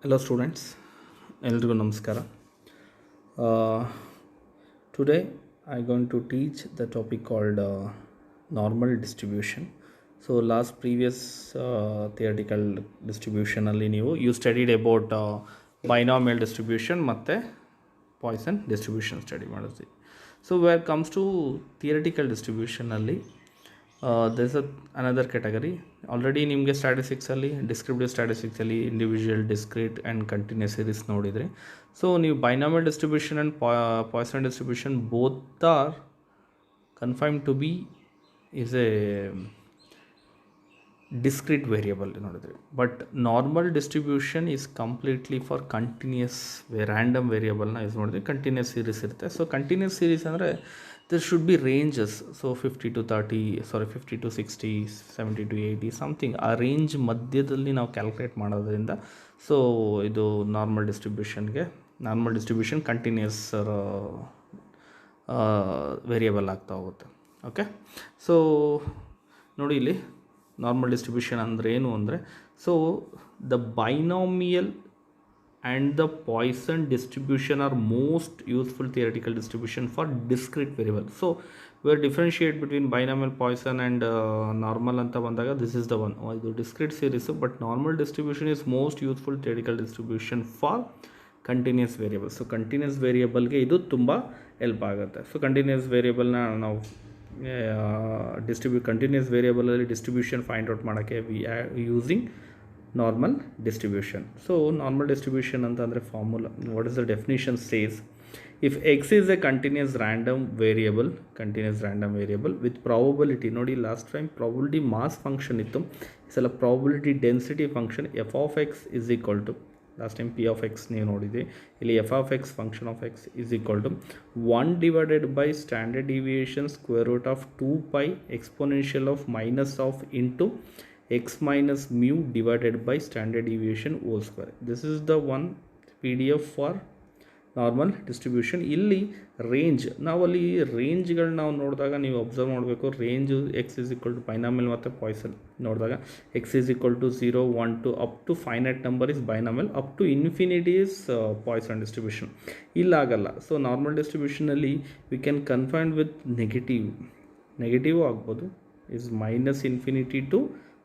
Hello students, ಎಲ್ರಿಗೂ ನಮಸ್ಕಾರ. Today I am going to teach the topic called normal distribution. So last previous theoretical distribution ಅಲ್ಲಿ you studied about binomial distribution ಮತ್ತು Poisson distribution study ಮಾಡಿದ್ವಿ. So where it comes to theoretical distribution ಅಲ್ಲಿ there's another category. Already ನಿಮಗೆ ಸ್ಟ್ಯಾಟಿಸ್ಟಿಕ್ಸಲ್ಲಿ descriptive ಸ್ಟ್ಯಾಟಿಸ್ಟಿಕ್ಸಲ್ಲಿ individual discrete and continuous series ನೋಡಿದರೆ, so ನೀವು binomial distribution and Poisson distribution both are confined to be is a discrete variable ನೋಡಿದ್ರಿ. But normal distribution is completely for continuous random ವೇರಿಯಬಲ್ನ use ಮಾಡಿದ್ವಿ. Continuous series ಇರುತ್ತೆ. So continuous series ಅಂದರೆ there should be ranges, so 50 to 60, 70 to 80 something ಆ range ಮಧ್ಯದಲ್ಲಿ ನಾವು calculate ಮಾಡೋದ್ರಿಂದ so ಇದು ನಾರ್ಮಲ್ ಡಿಸ್ಟ್ರಿಬ್ಯೂಷನ್ ಕಂಟಿನ್ಯೂಸ್ ವೇರಿಯಬಲ್ ಆಗ್ತಾ ಹೋಗುತ್ತೆ. ಓಕೆ, ಸೊ ನೋಡಿ ಇಲ್ಲಿ ನಾರ್ಮಲ್ ಡಿಸ್ಟ್ರಿಬ್ಯೂಷನ್ ಅಂದರೆ ಏನು ಅಂದರೆ, so the binomial and the Poisson distribution are most useful theoretical distribution for discrete variable. So we differentiate between binomial, Poisson and normal anta bandaga this is the one. Idu discrete series, but normal distribution is most useful theoretical distribution for continuous variable. So continuous variable ge idu tumba help agutte. So continuous variable na now continuous variable alli distribution find out ಮಾಡಕ್ಕೆ we are using normal distribution. So normal distribution ಅಂತಂದರೆ formula, what is the definition says, if x is a continuous random variable with probability, ನೋಡಿ last time probability mass function ಇತ್ತು, ಈ ಸಲ probability density function f of x is equal to, last time p of x ನೀವು ನೋಡಿದ್ವಿ, ಇಲ್ಲಿ f of x function of x is equal to 1 divided by standard deviation square root of 2 pi exponential of minus of into x minus mu divided by standard deviation whole square. This is the one PDF for normal distribution. ಇಲ್ಲಿ range, ನಾವಲ್ಲಿ ರೇಂಜ್ಗಳು ನಾವು ನೋಡಿದಾಗ ನೀವು observe ಮಾಡಬೇಕು, range x is equal to binomial ಮತ್ತು Poisson ನೋಡಿದಾಗ x is equal to 0, 1, 2 up to finite number is binomial, up to infinity is Poisson distribution. ಇಲ್ಲಾಗಲ್ಲ. ಸೊ ನಾರ್ಮಲ್ ಡಿಸ್ಟ್ರಿಬ್ಯೂಷನಲ್ಲಿ we can confine with negative ಆಗ್ಬೋದು, is minus infinity to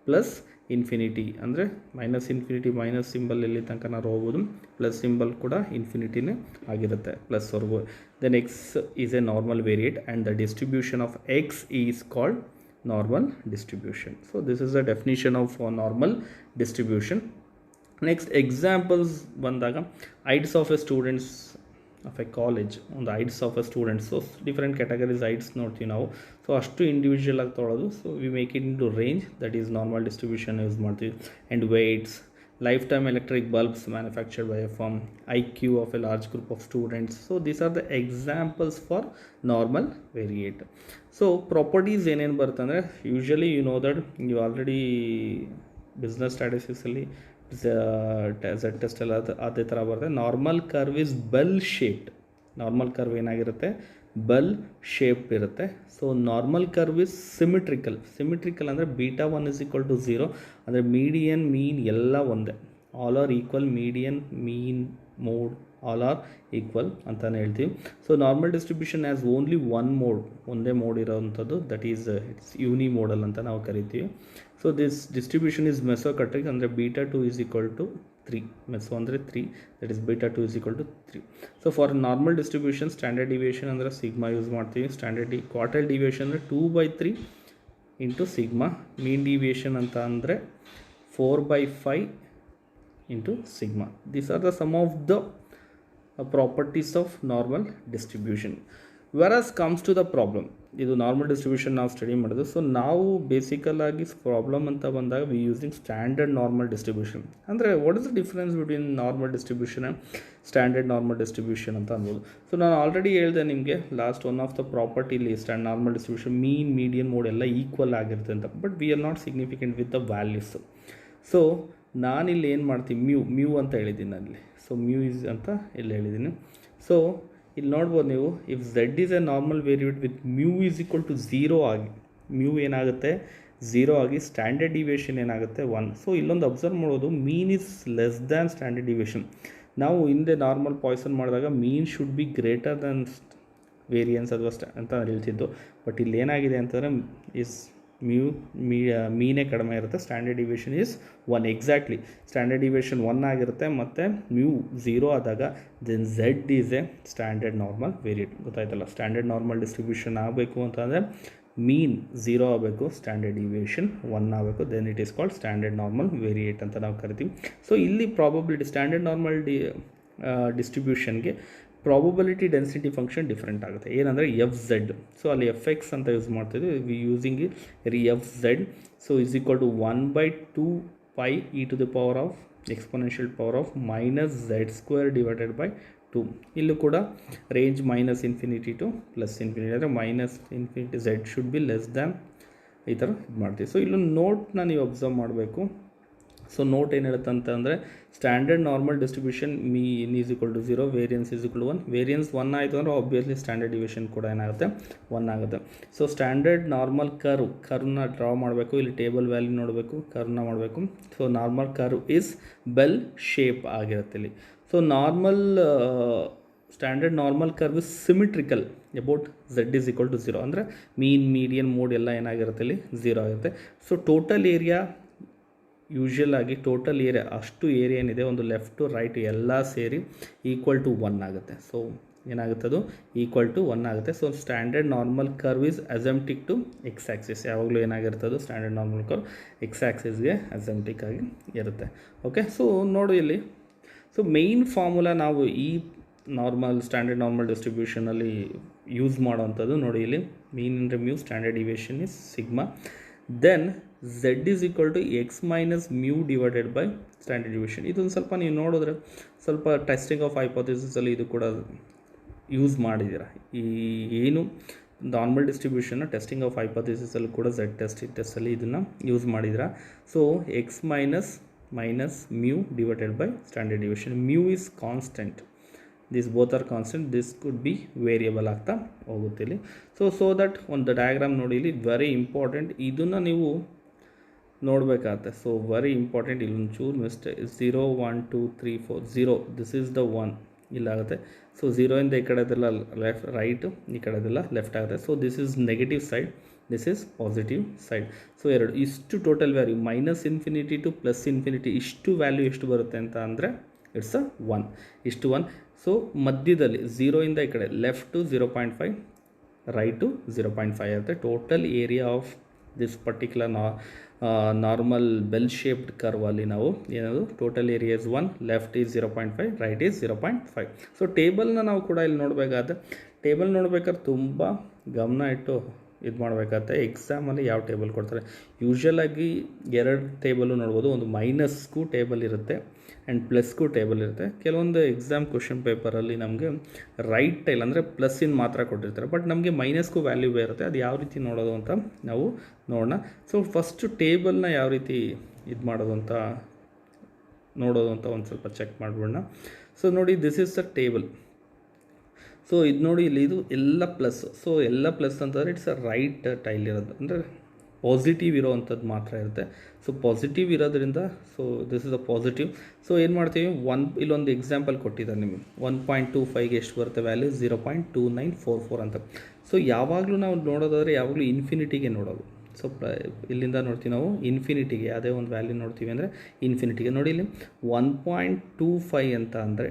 plus infinity, ಅಂದರೆ minus infinity minus symbol ಎಲ್ಲಿ ತನಕ ನಾವು ಹೋಗ್ಬೋದು, plus symbol ಕೂಡ ಇನ್ಫಿನಿಟಿನೇ ಆಗಿರುತ್ತೆ ಪ್ಲಸ್ವರೆಗೂ. Then X is a normal variate and the distribution of X is called normal distribution. So this is the definition of normal distribution. Next examples ಬಂದಾಗ heights of a students of a college, ಒಂದು heights of a students. So different categories heights ನೋಡ್ತೀವಿ ನಾವು. So ಅಷ್ಟು individual ಆಗಿ ತೊಗೊಳೋದು. So we make it into range, that is normal distribution use ಮಾಡ್ತೀವಿ. And weights, lifetime electric bulbs manufactured by a firm, IQ of a large group of students. So these are the examples for normal variate. So properties ಏನೇನು ಬರುತ್ತೆ ಅಂದರೆ, usually you know that you already business ಸ್ಟ್ಯಾಟಿಸ್ಟಿಕ್ಸಲ್ಲಿ Z test ಎಲ್ಲ ಅದೇ ಥರ ಬರುತ್ತೆ. Normal curve is bell shaped. Normal curve ಏನಾಗಿರುತ್ತೆ, bell shaped ಇರುತ್ತೆ. So normal curve is symmetrical ಅಂದರೆ ಬೀಟಾ 1 ಇಸ್ ಈಕ್ವಲ್ ಟು 0, ಅಂದರೆ ಮೀಡಿಯನ್ ಮೀನ್ ಎಲ್ಲ ಒಂದೇ, all are equal, median mean mode all are equal ಅಂತಲೇ ಹೇಳ್ತೀವಿ. So normal distribution as only ಒಂದೇ mode ಇರೋವಂಥದ್ದು, that is it's unimodal ಅಂತ ನಾವು ಕರಿತೀವಿ. So this distribution is mesokurtic, ಅಂದರೆ beta 2 is equal to 3, meso ಅಂದರೆ 3, that is beta 2 is equal to 3. So for normal distribution standard deviation ಅಂದರೆ sigma use ಮಾಡ್ತೀವಿ. Quartile deviation ಅಂದರೆ 2/3 into sigma. ಮೀನ್ deviation ಅಂತ ಅಂದರೆ 4/5 into sigma. These are the sum of the properties of normal distribution. Whereas comes to the problem, ಇದು normal distribution ನಾವು study ಮಾಡೋದು. So ನಾವು ಬೇಸಿಕಲ್ ಆಗಿ ಪ್ರಾಬ್ಲಮ್ ಅಂತ ಬಂದಾಗ we using standard normal distribution. ಅಂದರೆ what is the difference between normal distribution and standard normal distribution ಅಂತ ಅನ್ಬೋದು. ಸೊ ನಾನು ಆಲ್ರೆಡಿ ಹೇಳಿದೆ ನಿಮಗೆ last one of the property list and normal distribution mean median mode ಎಲ್ಲ equal ಆಗಿರುತ್ತೆ ಅಂತ, but we are not significant with the values. So ನಾನಿಲ್ಲಿ ಏನು ಮಾಡ್ತೀನಿ, ಮ್ಯೂ ಅಂತ ಹೇಳಿದ್ದೀನಿ ಅಲ್ಲಿ. ಸೊ ಮ್ಯೂ ಇಸ್ ಅಂತ ಇಲ್ಲಿ ಹೇಳಿದ್ದೀನಿ. ಸೊ ಇಲ್ಲಿ ನೋಡ್ಬೋದು ನೀವು, if Z is a normal variate with mu is equal to 0 ಆಗಿ, ಮ್ಯೂ ಏನಾಗುತ್ತೆ 0 ಆಗಿ ಸ್ಟ್ಯಾಂಡರ್ಡ್ ಡಿವಿಯೇಷನ್ ಏನಾಗುತ್ತೆ 1. ಸೊ ಇಲ್ಲೊಂದು ಅಬ್ಸರ್ವ್ ಮಾಡೋದು mean is less than standard deviation. ನಾವು ಹಿಂದೆ ನಾರ್ಮಲ್ ಪಾಯ್ಸನ್ ಮಾಡಿದಾಗ mean should be greater than variance ಅಥವಾ ಅಂತ ಹೇಳ್ತಿದ್ದು. ಬಟ್ ಇಲ್ಲಿ ಏನಾಗಿದೆ ಅಂತಂದರೆ ಇಸ್ ಮೀನೇ ಕಡಿಮೆ ಇರುತ್ತೆ, standard deviation is 1. Exactly standard deviation 1 ಆಗಿರುತ್ತೆ ಮತ್ತು ಮ್ಯೂ 0 ಆದಾಗ then Z is a standard normal variate. ಗೊತ್ತಾಯ್ತಲ್ಲ, ಸ್ಟ್ಯಾಂಡರ್ಡ್ ನಾರ್ಮಲ್ ಡಿಸ್ಟ್ರಿಬ್ಯೂಷನ್ ಆಗಬೇಕು ಅಂತಂದರೆ ಮೀನ್ 0 ಆಗಬೇಕು, ಸ್ಟ್ಯಾಂಡರ್ಡ್ ಡಿವಿಯೇಷನ್ 1 ಆಗಬೇಕು, then it is called standard normal variate ಅಂತ ನಾವು ಕರಿತೀವಿ. ಸೊ ಇಲ್ಲಿ ಪ್ರಾಬಬಿಲಿಟಿ ಸ್ಟ್ಯಾಂಡರ್ಡ್ ನಾರ್ಮಲ್ ಡಿಸ್ಟ್ರಿಬ್ಯೂಷನ್ಗೆ ಪ್ರಾಬಬಿಲಿಟಿ ಡೆನ್ಸಿಟಿ ಫಂಕ್ಷನ್ ಡಿಫ್ರೆಂಟ್ ಆಗುತ್ತೆ. ಏನಂದರೆ ಎಫ್ ಝೆಡ್. ಸೊ ಅಲ್ಲಿ ಎಫ್ ಎಕ್ಸ್ ಅಂತ ಯೂಸ್ ಮಾಡ್ತಿದ್ವಿ, we using F Z. So is equal to 1/2 pi e to the power of exponential power of minus z square divided by 2. ಇಲ್ಲೂ ಕೂಡ range minus infinity to plus infinity, ಅಂದರೆ minus infinity Z should be less than ಈ ಥರ ಇದು ಮಾಡ್ತೀವಿ. So ಇಲ್ಲೊಂದು ನೋಟ್ನ ನೀವು observe ಮಾಡಬೇಕು. ಸೊ ನೋಟ್ ಏನು ಹೇಳುತ್ತೆ ಅಂತಂದರೆ standard normal distribution mean is equal to 0, variance is equal to 1. Variance 1 ಆಯಿತು ಅಂದರೆ ಆಬ್ವಿಯಸ್ಲಿ ಸ್ಟ್ಯಾಂಡರ್ಡ್ ಡಿವಿಯೇಷನ್ ಕೂಡ ಏನಾಗುತ್ತೆ 1 ಆಗುತ್ತೆ. ಸೊ ಸ್ಟ್ಯಾಂಡರ್ಡ್ ನಾರ್ಮಲ್ ಕರ್ವ್ನ ಡ್ರಾ ಮಾಡಬೇಕು. ಇಲ್ಲಿ ಟೇಬಲ್ ವ್ಯಾಲ್ಯೂ ನೋಡಬೇಕು, ಕರ್ವ್ನ ಮಾಡಬೇಕು. So normal curve is bell shape ಆಗಿರುತ್ತೆ ಇಲ್ಲಿ. So normal standard normal curve is symmetrical about Z is equal to 0. ಅಂದರೆ ಮೀನ್, ಮೀಡಿಯನ್, ಮೋಡ್ ಎಲ್ಲ ಏನಾಗಿರುತ್ತೆ ಇಲ್ಲಿ 0 ಆಗಿರುತ್ತೆ. ಸೊ ಟೋಟಲ್ ಏರಿಯಾ ಯೂಶ್ವಲ್ ಆಗಿ ಟೋಟಲ್ ಏರಿಯಾ ಅಷ್ಟು ಏರಿಯಾ ಏನಿದೆ ಒಂದು ಲೆಫ್ಟ್ ಟು ರೈಟ್ ಎಲ್ಲ ಸೇರಿ ಈಕ್ವಲ್ ಟು 1 ಆಗುತ್ತೆ. ಸೊ ಏನಾಗುತ್ತೆ ಅದು ಈಕ್ವಲ್ ಟು 1 ಆಗುತ್ತೆ. So standard normal curve is asymptotic to X axis. ಯಾವಾಗಲೂ ಏನಾಗಿರ್ತದೆ ಸ್ಟ್ಯಾಂಡರ್ಡ್ ನಾರ್ಮಲ್ ಕರ್ವ್ ಎಕ್ಸ್ ಆ್ಯಕ್ಸಿಸ್ಗೆ ಅಸೆಂಪ್ಟಿಕ್ ಆಗಿ ಇರುತ್ತೆ. ಓಕೆ, ಸೊ ನೋಡು ಇಲ್ಲಿ. ಸೊ ಮೇಯ್ನ್ ಫಾರ್ಮುಲಾ ನಾವು ಈ ನಾರ್ಮಲ್ ಸ್ಟ್ಯಾಂಡರ್ಡ್ ನಾರ್ಮಲ್ ಡಿಸ್ಟ್ರಿಬ್ಯೂಷನಲ್ಲಿ ಯೂಸ್ ಮಾಡೋವಂಥದ್ದು ನೋಡಿ ಇಲ್ಲಿ. ಮೀನ್ ಅಂದರೆ mu, standard deviation is sigma, then z is equal to x minus mu divided by standard deviation. ಇದೊಂದು ಸ್ವಲ್ಪ ನೀವು ನೋಡಿದ್ರೆ ಸ್ವಲ್ಪ ಟೆಸ್ಟಿಂಗ್ ಆಫ್ ಹೈಪೋಥೆಸಿಸಲ್ಲಿ ಇದು ಕೂಡ ಯೂಸ್ ಮಾಡಿದ್ದೀರಾ. ಈ ಏನು ನಾರ್ಮಲ್ ಡಿಸ್ಟ್ರಿಬ್ಯೂಷನ್ನ ಟೆಸ್ಟಿಂಗ್ ಆಫ್ ಹೈಪೋಥೆಸಿಸಲ್ಲಿ ಕೂಡ ಟೆಸ್ಟಲ್ಲಿ ಇದನ್ನು ಯೂಸ್ ಮಾಡಿದ್ದೀರಾ. So X minus mu divided by standard deviation. Mu is constant, this both are constant, this could be variable ಆಗ್ತಾ ಹೋಗುತ್ತೆ ಇಲ್ಲಿ. ಸೊ ದಟ್ ಒಂದು ಡಯಾಗ್ರಾಮ್ ನೋಡಿ ಇಲ್ಲಿ ವೆರಿ ಇಂಪಾರ್ಟೆಂಟ್, ಇದನ್ನು ನೀವು ನೋಡಬೇಕಾಗತ್ತೆ. ಸೊ ವೆರಿ ಇಂಪಾರ್ಟೆಂಟ್, ಇಲ್ಲೊಂದು ಚೂರು ಮಿಸ್ಟೇಕ್ 0 1 2 3 4 0 ದಿಸ್ ಈಸ್ ದ 1 ಇಲ್ಲಾಗುತ್ತೆ. ಸೊ 0 ಇಂದ ಈ ಕಡೆದೆಲ್ಲ ಲೆಫ್ಟ್ ರೈಟ್, ಈ ಕಡೆದೆಲ್ಲ ಲೆಫ್ಟ್ ಆಗುತ್ತೆ. So this is negative side, this is positive side. So ಎರಡು ಇಷ್ಟು total value minus infinity to plus infinity ಇಷ್ಟು ವ್ಯಾಲ್ಯೂ ಎಷ್ಟು ಬರುತ್ತೆ ಅಂತ ಅಂದರೆ ಇಟ್ಸ್ 1, ಇಷ್ಟು 1. ಸೊ ಮಧ್ಯದಲ್ಲಿ 0 ಇಂದ ಈ ಕಡೆ ಲೆಫ್ಟ್ ಟು 0.5, ರೈಟ್ ಟು 0.5 ಇರುತ್ತೆ. Total area of this particular normal bell shaped ಕರ್ವಲ್ಲಿ ನಾವು ಏನದು total area is 1, left is 0.5, right is 0.5. So ಟೇಬಲ್ನ ನಾವು ಕೂಡ ಇಲ್ಲಿ ನೋಡಬೇಕಾದ್ರೆ, ಟೇಬಲ್ ನೋಡ್ಬೇಕಾದ್ರೆ ತುಂಬ ಗಮನ ಇಟ್ಟು ಇದು ಮಾಡಬೇಕಾಗತ್ತೆ. ಎಕ್ಸಾಮಲ್ಲಿ ಯಾವ ಟೇಬಲ್ ಕೊಡ್ತಾರೆ, ಯೂಶ್ವಲಾಗಿ 2 ಟೇಬಲು ನೋಡ್ಬೋದು. ಒಂದು ಮೈನಸ್ಗೂ ಟೇಬಲ್ ಇರುತ್ತೆ ಆ್ಯಂಡ್ ಪ್ಲಸ್ಗೂ ಟೇಬಲ್ ಇರುತ್ತೆ. ಕೆಲವೊಂದು ಎಕ್ಸಾಮ್ ಕ್ವಶನ್ ಪೇಪರಲ್ಲಿ ನಮಗೆ ರೈಟ್ ಟೈಲ್ ಅಂದರೆ ಪ್ಲಸ್ಸಿನ ಮಾತ್ರ ಕೊಟ್ಟಿರ್ತಾರೆ, ಬಟ್ ನಮಗೆ ಮೈನಸ್ಗೂ ವ್ಯಾಲ್ಯೂ ಇರುತ್ತೆ. ಅದು ಯಾವ ರೀತಿ ನೋಡೋದು ಅಂತ ನಾವು ನೋಡೋಣ. ಸೊ ಫಸ್ಟು ಟೇಬಲ್ನ ಯಾವ ರೀತಿ ಇದು ಮಾಡೋದು ಅಂತ ನೋಡೋದು ಅಂತ ಒಂದು ಸ್ವಲ್ಪ ಚೆಕ್ ಮಾಡಿಬಿಡೋಣ. ಸೊ ನೋಡಿ, this is the table. So ಇದು ನೋಡಿ ಇಲ್ಲಿ ಇದು ಎಲ್ಲ ಪ್ಲಸ್. ಸೊ ಎಲ್ಲ ಪ್ಲಸ್ ಅಂತಂದರೆ ಇಟ್ಸ್ ಅ ರೈಟ್ ಟೈಲ್ ಇರೋದು, ಅಂದರೆ ಪಾಸಿಟಿವ್ ಇರೋವಂಥದ್ದು ಮಾತ್ರ ಇರುತ್ತೆ. ಸೊ ಪಾಸಿಟಿವ್ ಇರೋದ್ರಿಂದ so this is a positive. So ಏನು ಮಾಡ್ತೀವಿ, ಇಲ್ಲೊಂದು ಎಕ್ಸಾಂಪಲ್ ಕೊಟ್ಟಿದ್ದಾರೆ ನಿಮಗೆ. 1.25ಗೆ ಎಷ್ಟು ಬರುತ್ತೆ ವ್ಯಾಲ್ಯೂ, 0.2944 ಅಂತ. ಸೊ ಯಾವಾಗಲೂ ನಾವು ನೋಡೋದಾದರೆ ಯಾವಾಗಲೂ ಇನ್ಫಿನಿಟಿಗೆ ನೋಡೋದು. ಸೊ ಇಲ್ಲಿಂದ ನೋಡ್ತೀವಿ ನಾವು ಇನ್ಫಿನಿಟಿಗೆ, ಯಾವುದೇ ಒಂದು ವ್ಯಾಲ್ಯೂ ನೋಡ್ತೀವಿ ಅಂದರೆ ಇನ್ಫಿನಿಟಿಗೆ. ನೋಡಿ ಇಲ್ಲಿ 1.25 ಅಂತ ಅಂದರೆ